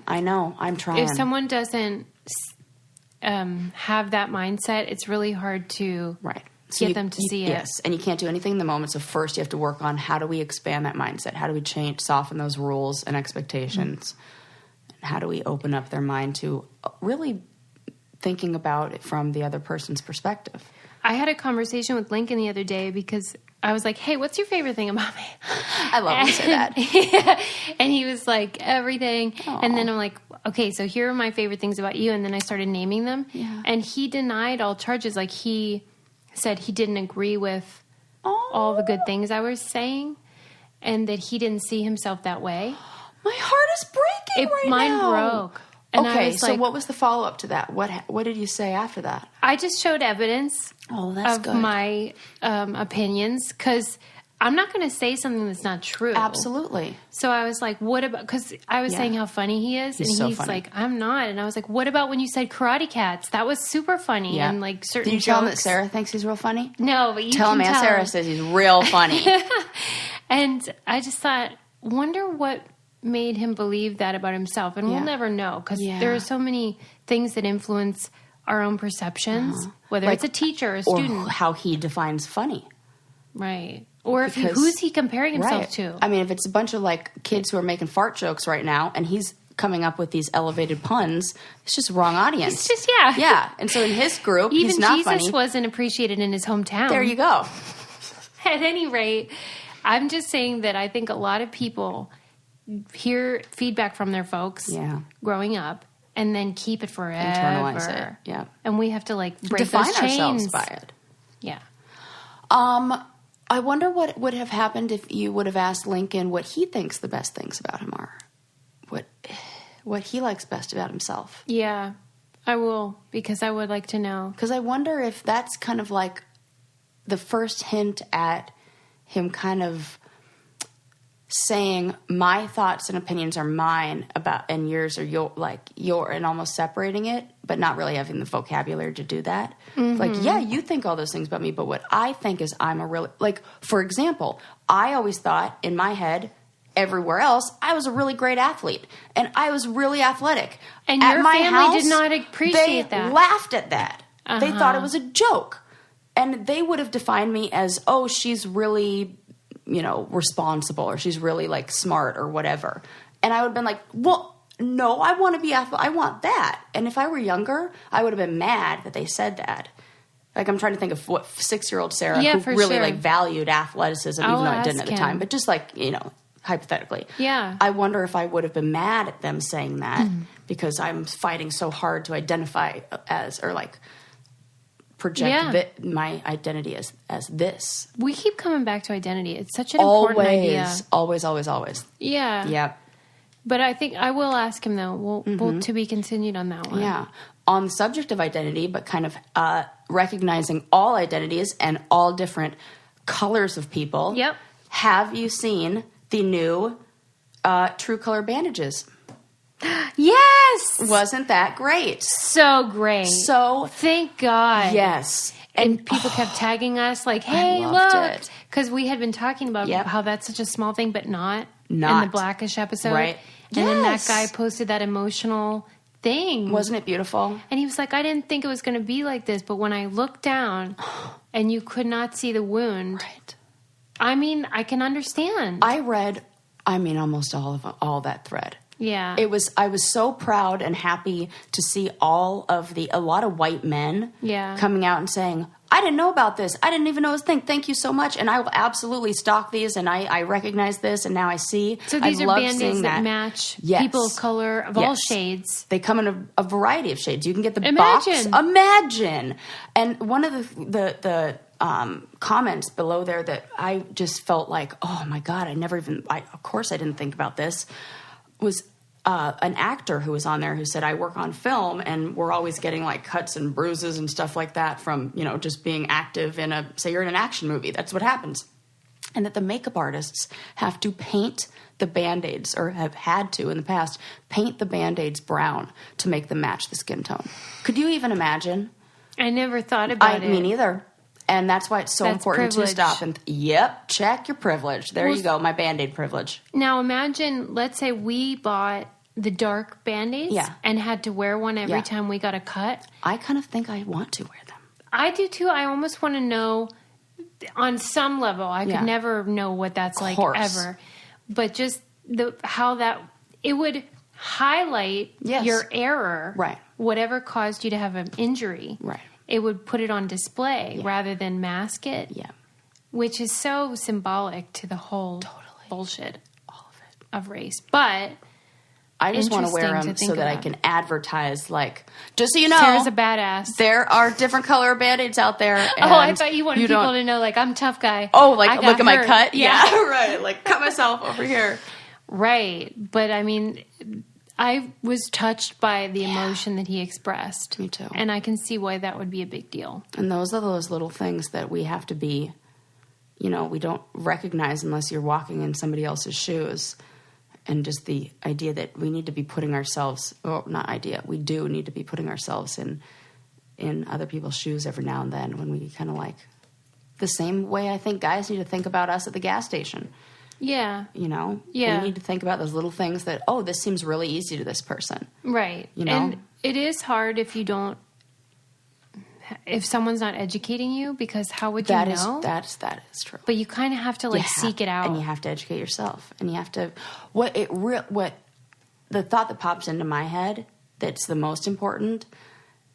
S1: I know. I'm trying.
S2: If someone doesn't have that mindset, it's really hard to get them to see it.
S1: Yes, and you can't do anything in the moment. So first you have to work on how do we expand that mindset? How do we soften those rules and expectations? And how do we open up their mind to really thinking about it from the other person's perspective?
S2: I had a conversation with Lincoln the other day because I was like, hey, what's your favorite thing about me?
S1: I love when you say that.
S2: Yeah. And he was like, everything.
S1: Aww.
S2: And then I'm like, okay, so here are my favorite things about you. And then I started naming them.
S1: Yeah.
S2: And he denied all charges. Like, he said he didn't agree with all the good things I was saying and that he didn't see himself that way.
S1: My heart is breaking right now.
S2: Mine broke. And
S1: okay, so what was the follow-up to that? What did you say after that?
S2: I just showed evidence
S1: of good.
S2: My opinions, because I'm not going to say something that's not true.
S1: Absolutely.
S2: So I was like, what about, because I was saying how funny he is, and he's
S1: funny.
S2: like, I'm not. And I was like, what about when you said Karate Cats? That was super funny.
S1: Yeah.
S2: And like certain
S1: Did you tell him that
S2: jokes-
S1: Sarah thinks he's real funny?
S2: No, but you
S1: tell
S2: can
S1: him Aunt Sarah says he's real funny.
S2: And I just thought, wonder what made him believe that about himself. And we'll never know, because there are so many things that influence our own perceptions, whether it's a teacher or a student.
S1: Or how he defines funny.
S2: Right. Or if who's he comparing himself to?
S1: I mean, if it's a bunch of like kids who are making fart jokes right now and he's coming up with these elevated puns, it's just the wrong audience.
S2: It's just,
S1: Yeah. And so in his group,
S2: even
S1: he's not
S2: Jesus
S1: funny.
S2: wasn't appreciated in his hometown.
S1: There you go.
S2: At any rate, I'm just saying that I think a lot of people hear feedback from their folks growing up and then keep it forever.
S1: Internalize it. Yeah.
S2: And we have to like break
S1: define
S2: those chains.
S1: ourselves by it.
S2: Yeah.
S1: I wonder what would have happened if you would have asked Lincoln what he thinks the best things about him are. What he likes best about himself.
S2: Yeah, I will, because I would like to know.
S1: Because I wonder if that's kind of like the first hint at him kind of saying my thoughts and opinions are mine and yours are your, and almost separating it, but not really having the vocabulary to do that. Like, yeah, you think all those things about me, but what I think is I'm a really, like, for example, I always thought in my head, everywhere else, I was a really great athlete and I was really athletic.
S2: And
S1: at
S2: your
S1: my
S2: family
S1: house,
S2: did not appreciate that.
S1: They laughed at that. They thought it was a joke. And they would have defined me as, oh, she's really, responsible, or she's really like smart or whatever. And I would have been like, well, no, I want to be athletic. I want that. And if I were younger, I would have been mad that they said that. Like, I'm trying to think of what 6-year-old Sarah who really like valued athleticism, even though I didn't at the time, but just like, hypothetically.
S2: Yeah.
S1: I wonder if I would have been mad at them saying that because I'm fighting so hard to identify as, or like project my identity as this.
S2: We keep coming back to identity. It's such an important idea.
S1: Always, always, always.
S2: Yeah.
S1: Yep.
S2: But I think I will ask him, though. We'll to be continued on that one.
S1: Yeah. On the subject of identity, but kind of recognizing all identities and all different colors of people.
S2: Yep.
S1: Have you seen the new True Color bandages?
S2: Yes!
S1: Wasn't that great?
S2: So great.
S1: So
S2: thank God.
S1: Yes.
S2: And people kept tagging us like, hey, look. Because we had been talking about how that's such a small thing, but not in the Blackish episode.
S1: Right.
S2: And then that guy posted that emotional thing.
S1: Wasn't it beautiful?
S2: And he was like, I didn't think it was going to be like this, but when I looked down and you could not see the wound.
S1: Right.
S2: I mean, I can understand.
S1: I read, almost all that thread.
S2: Yeah.
S1: I was so proud and happy to see a lot of white men coming out and saying, I didn't know about this. I didn't even know it was a thing. Thank you so much. And I will absolutely stock these, and I recognize this, and now I see.
S2: So these are Band-Aids that match people of color of all shades.
S1: They come in a variety of shades. You can get the
S2: box.
S1: Imagine. And one of the comments below there that I just felt like, oh my God, of course I didn't think about this, was an actor who was on there who said, I work on film and we're always getting like cuts and bruises and stuff like that from, just being active say you're in an action movie. That's what happens. and that the makeup artists have to paint the Band-Aids, or have had to in the past, paint the Band-Aids brown to make them match the skin tone. Could you even imagine?
S2: I never thought about it.
S1: Me neither. And that's why it's so important
S2: privilege.
S1: to stop and, check your privilege. There you go, my Band-Aid privilege.
S2: Now imagine, let's say we bought the dark Band-Aids and had to wear one every time we got a cut.
S1: I kind of think I want to wear them.
S2: I do too. I almost want to know, on some level, I could never know what that's like ever. But just how that, it would highlight your error.
S1: Right.
S2: Whatever caused you to have an injury.
S1: Right.
S2: It would put it on display rather than mask it.
S1: Yeah.
S2: Which is so symbolic to the whole bullshit of race. But
S1: I just want to wear them so that I can advertise, like, just so you know,
S2: Sarah's a badass.
S1: There are different color Band-Aids out there. And
S2: I thought you wanted people to know, like, I'm a tough guy.
S1: Oh, like, look at my cut?
S2: Yeah.
S1: Right. Like, cut myself over here.
S2: Right. But, I mean, I was touched by the emotion that he expressed.
S1: Me too.
S2: And I can see why that would be a big deal.
S1: And those are those little things that we have to be, we don't recognize unless you're walking in somebody else's shoes. And just the idea that we need to be putting ourselves, we do need to be putting ourselves in other people's shoes every now and then, when we kind of like, the same way I think guys need to think about us at the gas station.
S2: Yeah.
S1: We
S2: Yeah.
S1: need to think about those little things that, this seems really easy to this person.
S2: Right. And it is hard if someone's not educating you, because how would you know?
S1: That is true.
S2: But you kind of have to seek it out.
S1: And you have to educate yourself. And you have to, the thought that pops into my head that's the most important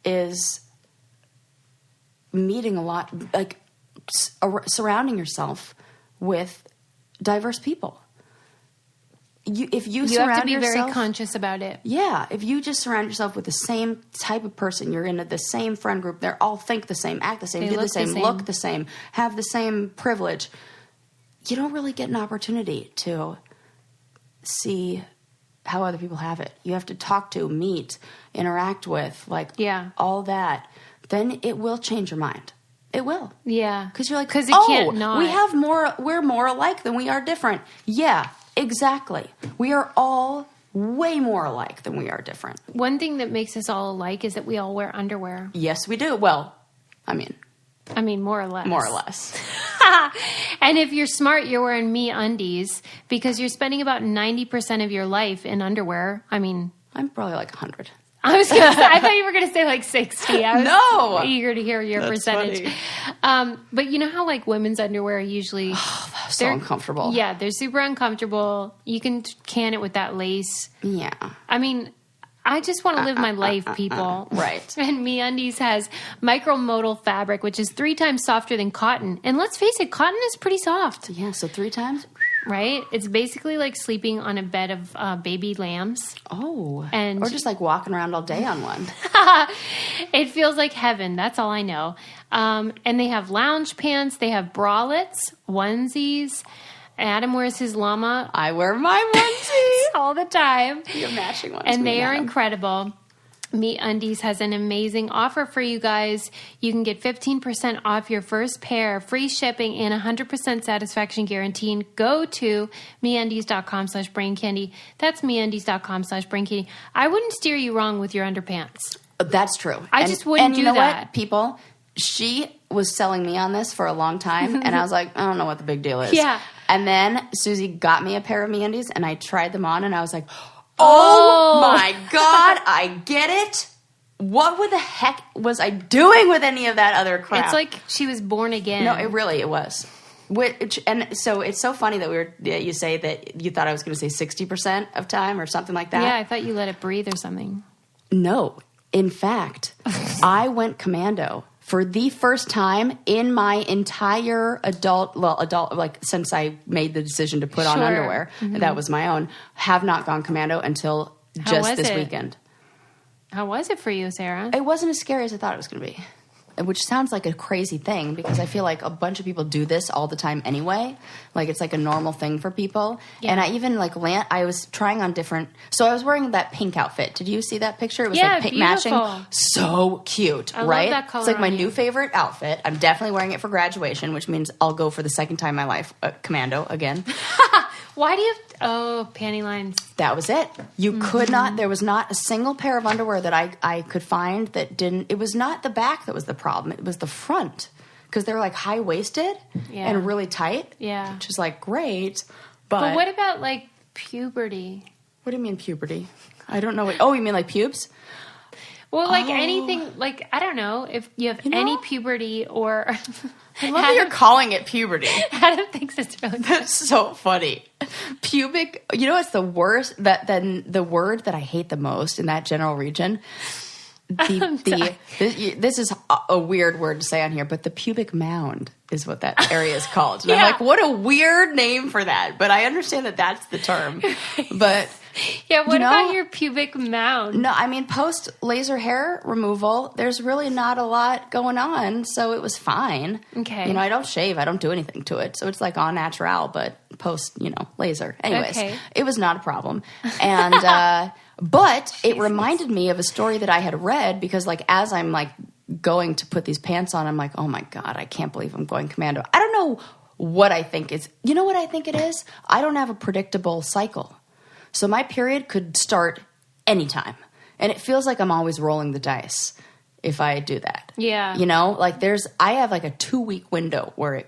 S1: is meeting a lot, like surrounding yourself with diverse people. You have to be very
S2: conscious about it.
S1: Yeah, if you just surround yourself with the same type of person, you're in the same friend group, they all think the same, act the same, do the same, look the same, have the same privilege, you don't really get an opportunity to see how other people have it. You have to talk to, meet, interact with, all that. Then it will change your mind. It will.
S2: Yeah.
S1: Because you're like,
S2: because it can't not.
S1: We're more alike than we are different. Yeah. Exactly. We are all way more alike than we are different.
S2: One thing that makes us all alike is that we all wear underwear.
S1: Yes, we do. Well, I mean,
S2: more or less.
S1: More or less.
S2: And if you're smart, you're wearing MeUndies because you're spending about 90% of your life in underwear. I'm
S1: probably like 100.
S2: I thought you were going to say like 60. I was eager to hear your percentage. But you know how like women's underwear usually...
S1: so uncomfortable.
S2: Yeah, they're super uncomfortable. You can it with that lace.
S1: Yeah.
S2: I just want to live my life, people.
S1: Right.
S2: And MeUndies has micromodal fabric, which is 3 times softer than cotton. And let's face it, cotton is pretty soft.
S1: Yeah, so 3 times?
S2: Right? It's basically like sleeping on a bed of baby lambs.
S1: Oh. Or just like walking around all day on one.
S2: It feels like heaven. That's all I know. And they have lounge pants. They have bralettes, onesies. Adam wears his llama.
S1: I wear my onesie.
S2: all the time.
S1: You have matching ones.
S2: And they are incredible. MeUndies has an amazing offer for you guys. You can get 15% off your first pair, free shipping, and 100% satisfaction guarantee. Go to MeUndies.com/braincandy. That's MeUndies.com/braincandy. I wouldn't steer you wrong with your underpants.
S1: That's true.
S2: I just wouldn't do that. And you know what,
S1: people? She was selling me on this for a long time, and I was like, I don't know what the big deal is.
S2: Yeah.
S1: And then Susie got me a pair of MeUndies, and I tried them on, and I was like, oh my God, I get it. What the heck was I doing with any of that other crap?
S2: It's like she was born again.
S1: No, it was. And so it's so funny that you say that you thought I was going to say 60% of time or something like that.
S2: Yeah, I thought you let it breathe or something.
S1: No. In fact, I went commando for the first time in my entire adult, like since I made the decision to put on underwear, that was my own, have not gone commando until just this weekend.
S2: How was it for you, Sarah?
S1: It wasn't as scary as I thought it was going to be. which sounds like a crazy thing because I feel like a bunch of people do this all the time anyway. Like it's like a normal thing for people.
S2: Yeah.
S1: And I even like I was trying on different. So I was wearing that pink outfit. Did you see that picture? It was like pink matching. So cute,
S2: I
S1: right?
S2: love that color
S1: It's like my
S2: on
S1: new
S2: you.
S1: favorite outfit. I'm definitely wearing it for graduation, which means I'll go for the second time in my life. Commando again.
S2: Why do you have panty lines?
S1: That was it. You could not, there was not a single pair of underwear that I could find that didn't, it was not the back that was the problem. It was the front. Because they were like high-waisted and really tight.
S2: Yeah.
S1: Which is like great. But
S2: what about like puberty?
S1: What do you mean puberty? I don't know what, you mean like pubes?
S2: Well, like anything, like, I don't know, if you have any puberty or...
S1: I love that you're calling it puberty.
S2: Adam thinks it's really good.
S1: That's so funny. Pubic, you know what's the worst? Then the word that I hate the most in that general region, this is a weird word to say on here, but the pubic mound is what that area is called. And I'm like, what a weird name for that. But I understand that that's the term. But...
S2: Yeah, what about your pubic mound?
S1: No, I mean, post laser hair removal, there's really not a lot going on, so it was fine.
S2: Okay.
S1: You know, I don't shave, I don't do anything to it, so it's like all natural, but post, laser. Anyways, It was not a problem. And, but it reminded me of a story that I had read because, like, as I'm, like, going to put these pants on, I'm like, oh my God, I can't believe I'm going commando. I don't know what I think is, you know what I think it is? I don't have a predictable cycle. So my period could start anytime. And it feels like I'm always rolling the dice if I do that.
S2: Yeah.
S1: Like I have like a 2-week window where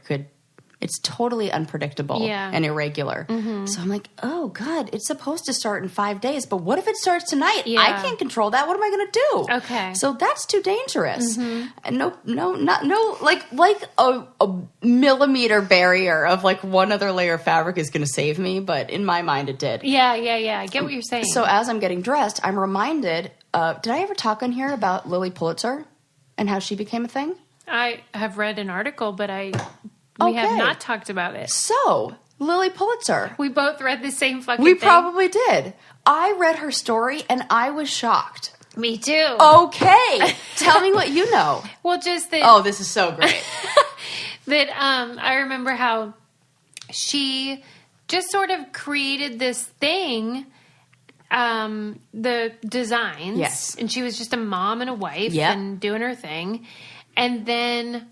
S1: it's totally unpredictable and irregular. Mm-hmm. So I'm like, oh God, it's supposed to start in 5 days, but what if it starts tonight?
S2: Yeah.
S1: I can't control that. What am I going to do?
S2: Okay.
S1: So that's too dangerous. Mm-hmm. And no, like a millimeter barrier of like one other layer of fabric is going to save me, but in my mind it did.
S2: Yeah. I get what you're saying.
S1: So as I'm getting dressed, I'm reminded, did I ever talk on here about Lily Pulitzer and how she became a thing?
S2: I have read an article, but we have not talked about it.
S1: So, Lily Pulitzer.
S2: We both read the same fucking
S1: We
S2: thing.
S1: probably did. I read her story and I was shocked.
S2: Me too.
S1: Okay. Tell me what you know.
S2: Well, just that...
S1: Oh, this is so great.
S2: that I remember how she just sort of created this thing, the designs.
S1: Yes.
S2: And she was just a mom and a wife and doing her thing. And then...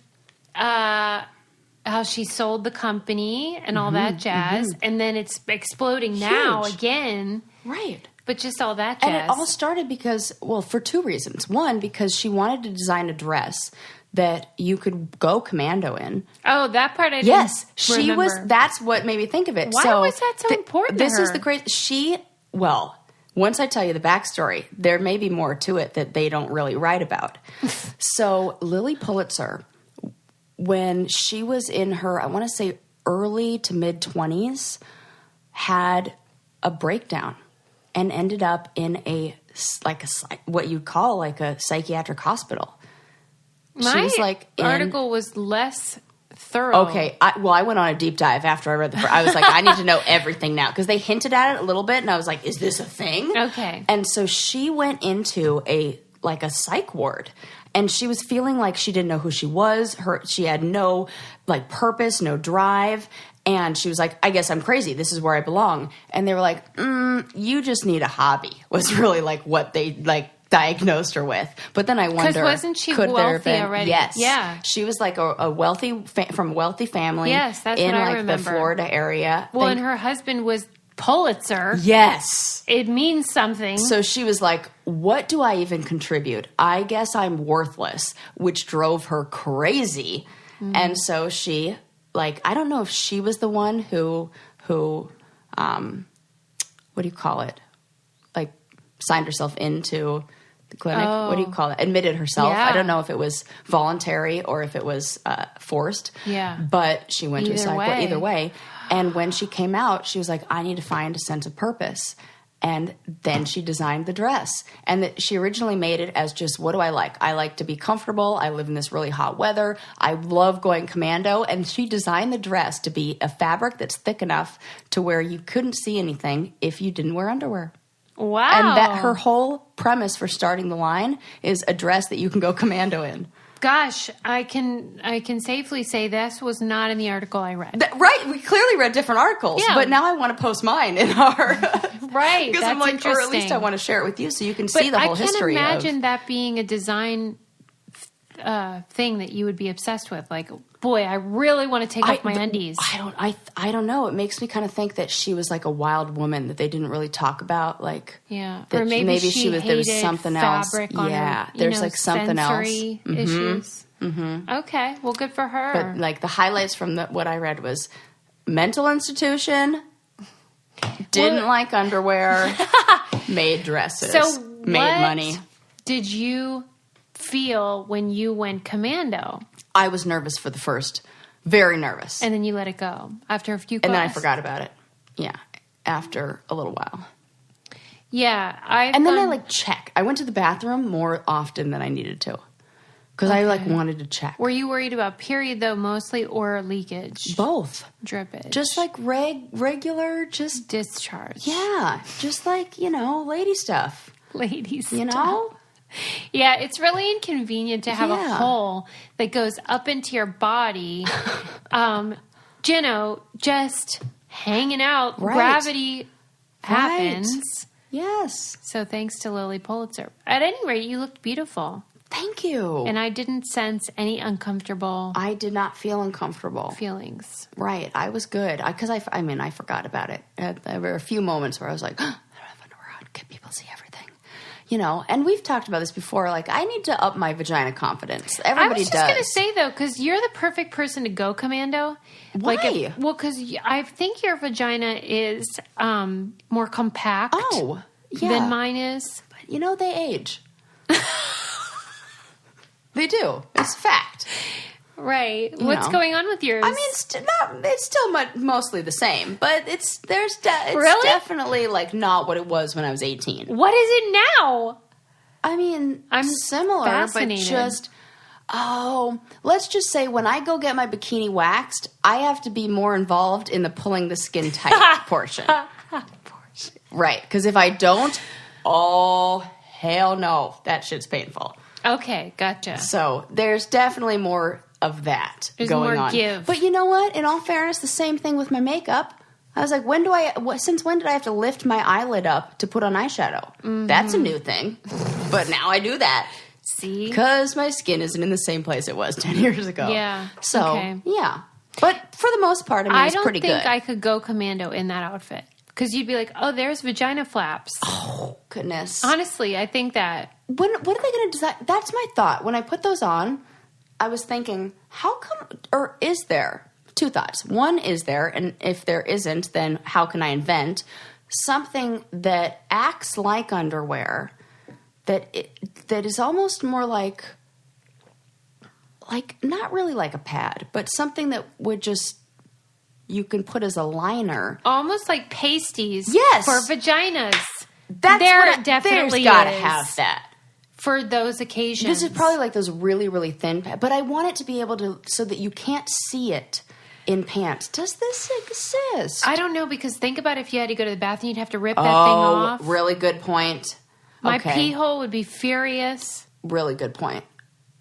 S2: how she sold the company and all that jazz. Mm-hmm. And then it's exploding now again.
S1: Right.
S2: But just all that jazz.
S1: And it all started because, for 2 reasons. One, because she wanted to design a dress that you could go commando in.
S2: Oh, that part I didn't
S1: Yes. She
S2: remember.
S1: was, that's what made me think of it.
S2: Why was that so important to
S1: This
S2: her?
S1: is the crazy, once I tell you the backstory, there may be more to it that they don't really write about. So Lily Pulitzer... when she was in her, I want to say early to mid 20s, had a breakdown and ended up in what you'd call like a psychiatric hospital.
S2: My article was less thorough.
S1: Okay, I went on a deep dive after I read I was like, I need to know everything now because they hinted at it a little bit, and I was like, is this a thing?
S2: Okay.
S1: And so she went into a psych ward. And she was feeling like she didn't know who she was. She had no purpose, no drive. And she was like, I guess I'm crazy. This is where I belong. And they were like, you just need a hobby, was really what they diagnosed her with. But then I wonder,
S2: because wasn't she
S1: could
S2: wealthy
S1: there have been,
S2: already?
S1: Yes.
S2: Yeah.
S1: She was like a wealthy, from a wealthy family.
S2: Yes, that's
S1: in
S2: what I remember.
S1: the Florida area.
S2: Well, and her husband was Pulitzer.
S1: Yes.
S2: It means something.
S1: So she was like, what do I even contribute? I guess I'm worthless, which drove her crazy. Mm. And so she, I don't know if she was the one who what do you call it? Signed herself into the clinic.
S2: Oh.
S1: What do you call it? Admitted herself.
S2: Yeah.
S1: I don't know if it was voluntary or if it was forced.
S2: Yeah.
S1: But she went to a psych ward either way. And when she came out, she was like, I need to find a sense of purpose. And then she designed the dress. And she originally made it as just, what do I like? I like to be comfortable. I live in this really hot weather. I love going commando. And she designed the dress to be a fabric that's thick enough to where you couldn't see anything if you didn't wear underwear.
S2: Wow.
S1: And that her whole premise for starting the line is a dress that you can go commando in.
S2: Gosh, I can safely say this was not in the article I read.
S1: Right, we clearly read different articles, but now I want to post mine in our
S2: right.
S1: Because
S2: That's
S1: I'm like,
S2: interesting.
S1: or at least I want to share it with you so you can see the whole history.
S2: I can't imagine that being a design thing that you would be obsessed with. Like, boy, I really want to take off my undies.
S1: I don't know. It makes me kind of think that she was like a wild woman that they didn't really talk about. Like,
S2: yeah,
S1: that
S2: or maybe she was
S1: there was something else.
S2: Yeah,
S1: there's like something else.
S2: Issues. Mm-hmm. Okay, well, good for her.
S1: But like the highlights from what I read was mental institution, didn't like underwear, made dresses, made money.
S2: Did you feel when you went commando?
S1: I was nervous for the first, very nervous.
S2: And then you let it go after a few classes.
S1: And then I forgot about it. Yeah, after a little while.
S2: Yeah,
S1: then I like check. I went to the bathroom more often than I needed to. Because I like wanted to check.
S2: Were you worried about period though mostly or leakage?
S1: Both.
S2: Drippage.
S1: Just like regular, just
S2: discharge.
S1: Yeah, just like, lady stuff.
S2: Lady stuff. Yeah, it's really inconvenient to have a hole that goes up into your body. Just hanging out. Right. Gravity happens.
S1: Yes.
S2: So thanks to Lily Pulitzer. At any rate, you looked beautiful.
S1: Thank you.
S2: And I didn't sense any uncomfortable.
S1: I did not feel uncomfortable.
S2: Feelings.
S1: Right. I was good. Because I forgot about it. There were a few moments where I was like, I don't have underwear on. Can people see everything? And we've talked about this before. Like, I need to up my vagina confidence. Everybody does.
S2: I was just going to say, though, because you're the perfect person to go commando.
S1: Why?
S2: Because I think your vagina is more compact than mine is.
S1: But, they age. They do. It's a fact.
S2: Right. What's going on with yours?
S1: I mean, it's still mostly the same, but it's
S2: really?
S1: definitely like not what it was when I was 18.
S2: What is it now?
S1: I mean, I'm similar,
S2: fascinated.
S1: but just let's just say when I go get my bikini waxed, I have to be more involved in the pulling the skin tight portion. Right, because if I don't, hell no, that shit's painful.
S2: Okay, gotcha.
S1: So there's definitely more of that going on.
S2: Give.
S1: But you know what? In all fairness, the same thing with my makeup. I was like, since when did I have to lift my eyelid up to put on eyeshadow? Mm-hmm. That's a new thing. But now I do that.
S2: See?
S1: Because my skin isn't in the same place it was 10 years ago.
S2: Yeah.
S1: So, yeah. But for the most part, it's pretty good.
S2: I don't think I could go commando in that outfit. Because you'd be like, oh, there's vagina flaps.
S1: Oh, goodness.
S2: Honestly, I think that.
S1: What are they going to design? That's my thought. When I put those on, I was thinking, how come, or is there, two thoughts. One, is there, and if there isn't, then how can I invent something that acts like underwear, that is almost more like not really like a pad, but something that would just, you can put as a liner.
S2: Almost like pasties.
S1: Yes.
S2: For vaginas.
S1: Definitely got to have that.
S2: For those occasions.
S1: This is probably like those really, really thin pads. But I want it to be able to, so that you can't see it in pants. Does this exist?
S2: I don't know, because think about if you had to go to the bathroom, you'd have to rip that thing off.
S1: Oh, really good point.
S2: My pee hole would be furious.
S1: Really good point.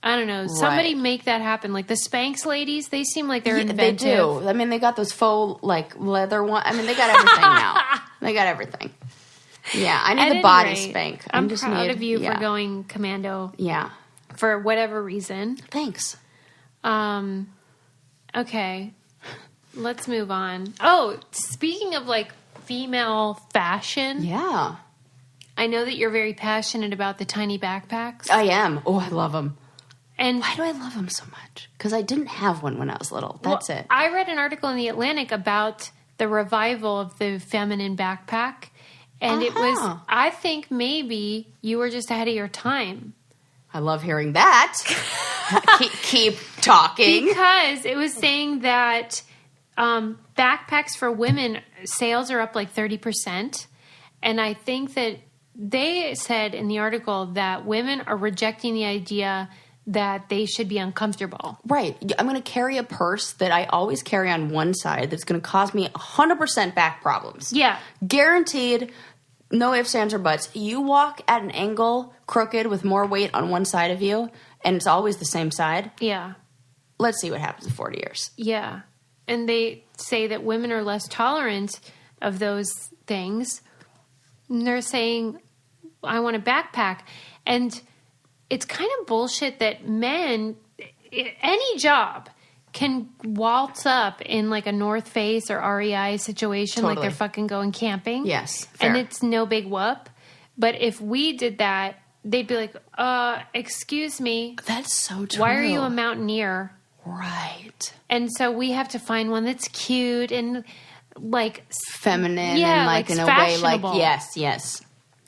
S2: I don't know. Somebody make that happen. Like the Spanx ladies, they seem like they're inventive.
S1: They do. I mean, they got those faux, like, leather one. I mean, they got everything now. They got everything. Yeah, I need the body spank.
S2: I'm just proud of you for going commando.
S1: Yeah.
S2: For whatever reason.
S1: Thanks.
S2: Okay. Let's move on. Oh, speaking of, like, female fashion.
S1: Yeah.
S2: I know that you're very passionate about the tiny backpacks.
S1: I am. Oh, I love them.
S2: And
S1: why do I love them so much? Because I didn't have one when I was little. That's it.
S2: I read an article in The Atlantic about the revival of the feminine backpack. And it was, I think maybe you were just ahead of your time.
S1: I love hearing that. keep talking.
S2: Because it was saying that backpacks for women, sales are up like 30%. And I think that they said in the article that women are rejecting the idea that they should be uncomfortable.
S1: Right. I'm going to carry a purse that I always carry on one side that's going to cause me 100% back problems.
S2: Yeah.
S1: Guaranteed. No ifs, ands, or buts. You walk at an angle crooked with more weight on one side of you, and it's always the same side.
S2: Yeah.
S1: Let's see what happens in 40 years.
S2: Yeah. And they say that women are less tolerant of those things. And they're saying, I want a backpack. And it's kind of bullshit that men, any job, can waltz up in like a North Face or REI situation like they're fucking going camping.
S1: Yes. Fair.
S2: And it's no big whoop. But if we did that, they'd be like, excuse me.
S1: That's so true.
S2: Why are you a mountaineer?
S1: Right.
S2: And so we have to find one that's cute and like
S1: feminine and like in a way like yes.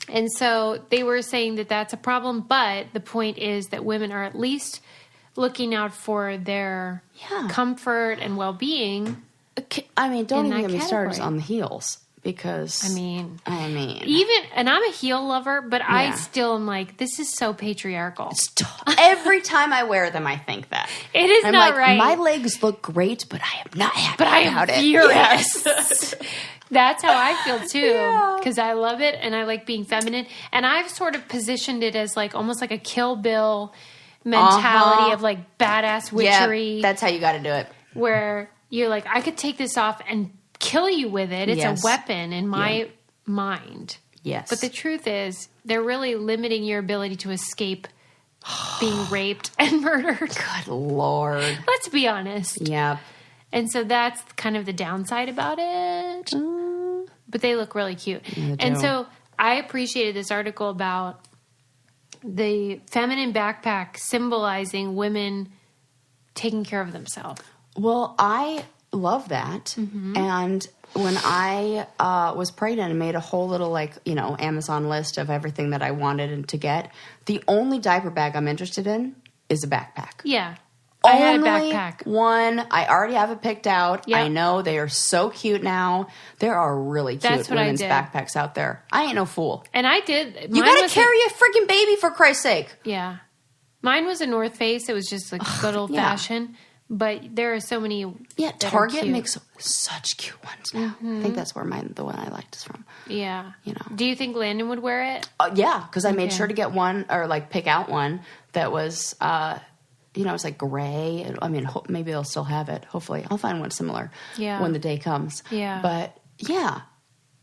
S2: And so they were saying that that's a problem, but the point is that women are at least looking out for their comfort and well-being.
S1: I mean, don't even get me started
S2: category.
S1: on the heels because
S2: I mean
S1: even,
S2: and I'm a heel lover, but I still am like, this is so patriarchal.
S1: Every time I wear them, I think that
S2: it is
S1: I'm
S2: not
S1: like,
S2: right.
S1: My legs look great, but I am not happy
S2: but I
S1: about
S2: am
S1: it.
S2: furious.
S1: Yes.
S2: That's how I feel too, because I love it and I like being feminine. And I've sort of positioned it as like almost like a Kill Bill mentality of like badass witchery.
S1: Yeah, that's how you got to do it.
S2: Where you're like, I could take this off and kill you with it. It's a weapon in my mind.
S1: Yes.
S2: But the truth is, they're really limiting your ability to escape being raped and murdered.
S1: Good Lord.
S2: Let's be honest.
S1: Yeah.
S2: And so that's kind of the downside about it. But they look really cute.
S1: Yeah, they
S2: and
S1: do.
S2: so I appreciated this article about the feminine backpack symbolizing women taking care of themselves.
S1: Well, I love that.
S2: Mm-hmm.
S1: And when I was pregnant and made a whole little Amazon list of everything that I wanted to get, the only diaper bag I'm interested in is a backpack.
S2: Yeah. I had a backpack.
S1: One. I already have it picked out.
S2: Yep.
S1: I know they are so cute now. There are really cute
S2: That's what I
S1: women's
S2: did.
S1: backpacks out there. I ain't no fool.
S2: And I did.
S1: You gotta carry a freaking baby for Christ's sake.
S2: Yeah. Mine was a North Face. It was just like good old fashioned. But there are so many.
S1: Yeah,
S2: that are
S1: Target
S2: cute.
S1: makes such cute ones now. I think that's where the one I liked is from.
S2: Yeah.
S1: You know.
S2: Do you think Landon would wear it?
S1: Yeah, because I made sure to get one or like pick out one that was, it's like gray. I mean, maybe they'll still have it. Hopefully, I'll find one similar. When the day comes.
S2: Yeah.
S1: But yeah.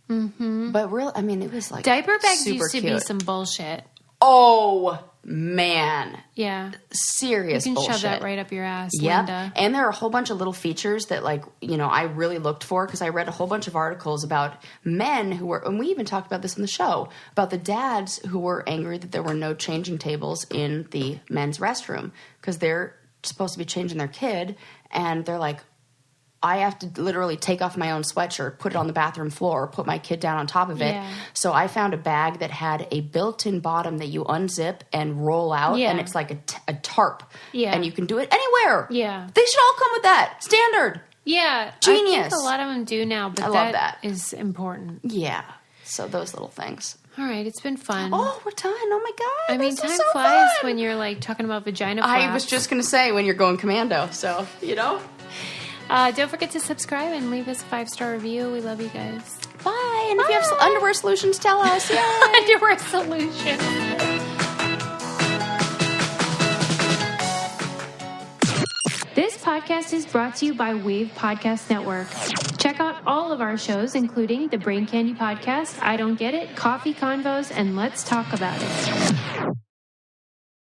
S1: Mm-hmm. But really, I mean, it was like
S2: Diaper bags
S1: super
S2: used to
S1: cute.
S2: be some bullshit.
S1: Oh man.
S2: Yeah.
S1: Serious
S2: You can
S1: bullshit.
S2: shove that right up your ass,
S1: Yep.
S2: Linda.
S1: And there are a whole bunch of little features that, I really looked for because I read a whole bunch of articles about men who were, and we even talked about this in the show, about the dads who were angry that there were no changing tables in the men's restroom because they're supposed to be changing their kid, and they're like, I have to literally take off my own sweatshirt, put it on the bathroom floor, put my kid down on top of it.
S2: Yeah.
S1: So I found a bag that had a built-in bottom that you unzip and roll out,
S2: Yeah.
S1: and it's like a tarp.
S2: Yeah.
S1: And you can do it anywhere.
S2: Yeah.
S1: They should all come with that. Standard.
S2: Yeah.
S1: Genius.
S2: I think a lot of them do now, but
S1: I love that.
S2: is important.
S1: Yeah. So those little things.
S2: All right. It's been fun.
S1: Oh, we're done. Oh, my God.
S2: I mean,
S1: this was
S2: time
S1: so
S2: flies
S1: fun.
S2: when you're like talking about vagina flaps.
S1: I was just going to say when you're going commando. So,
S2: Don't forget to subscribe and leave us a 5-star review. We love you guys.
S1: Bye. And if you have some underwear solutions, tell us. Yay.
S2: Underwear solution. This podcast is brought to you by Wave Podcast Network. Check out all of our shows, including the Brain Candy Podcast, I Don't Get It, Coffee Convos, and Let's Talk About It.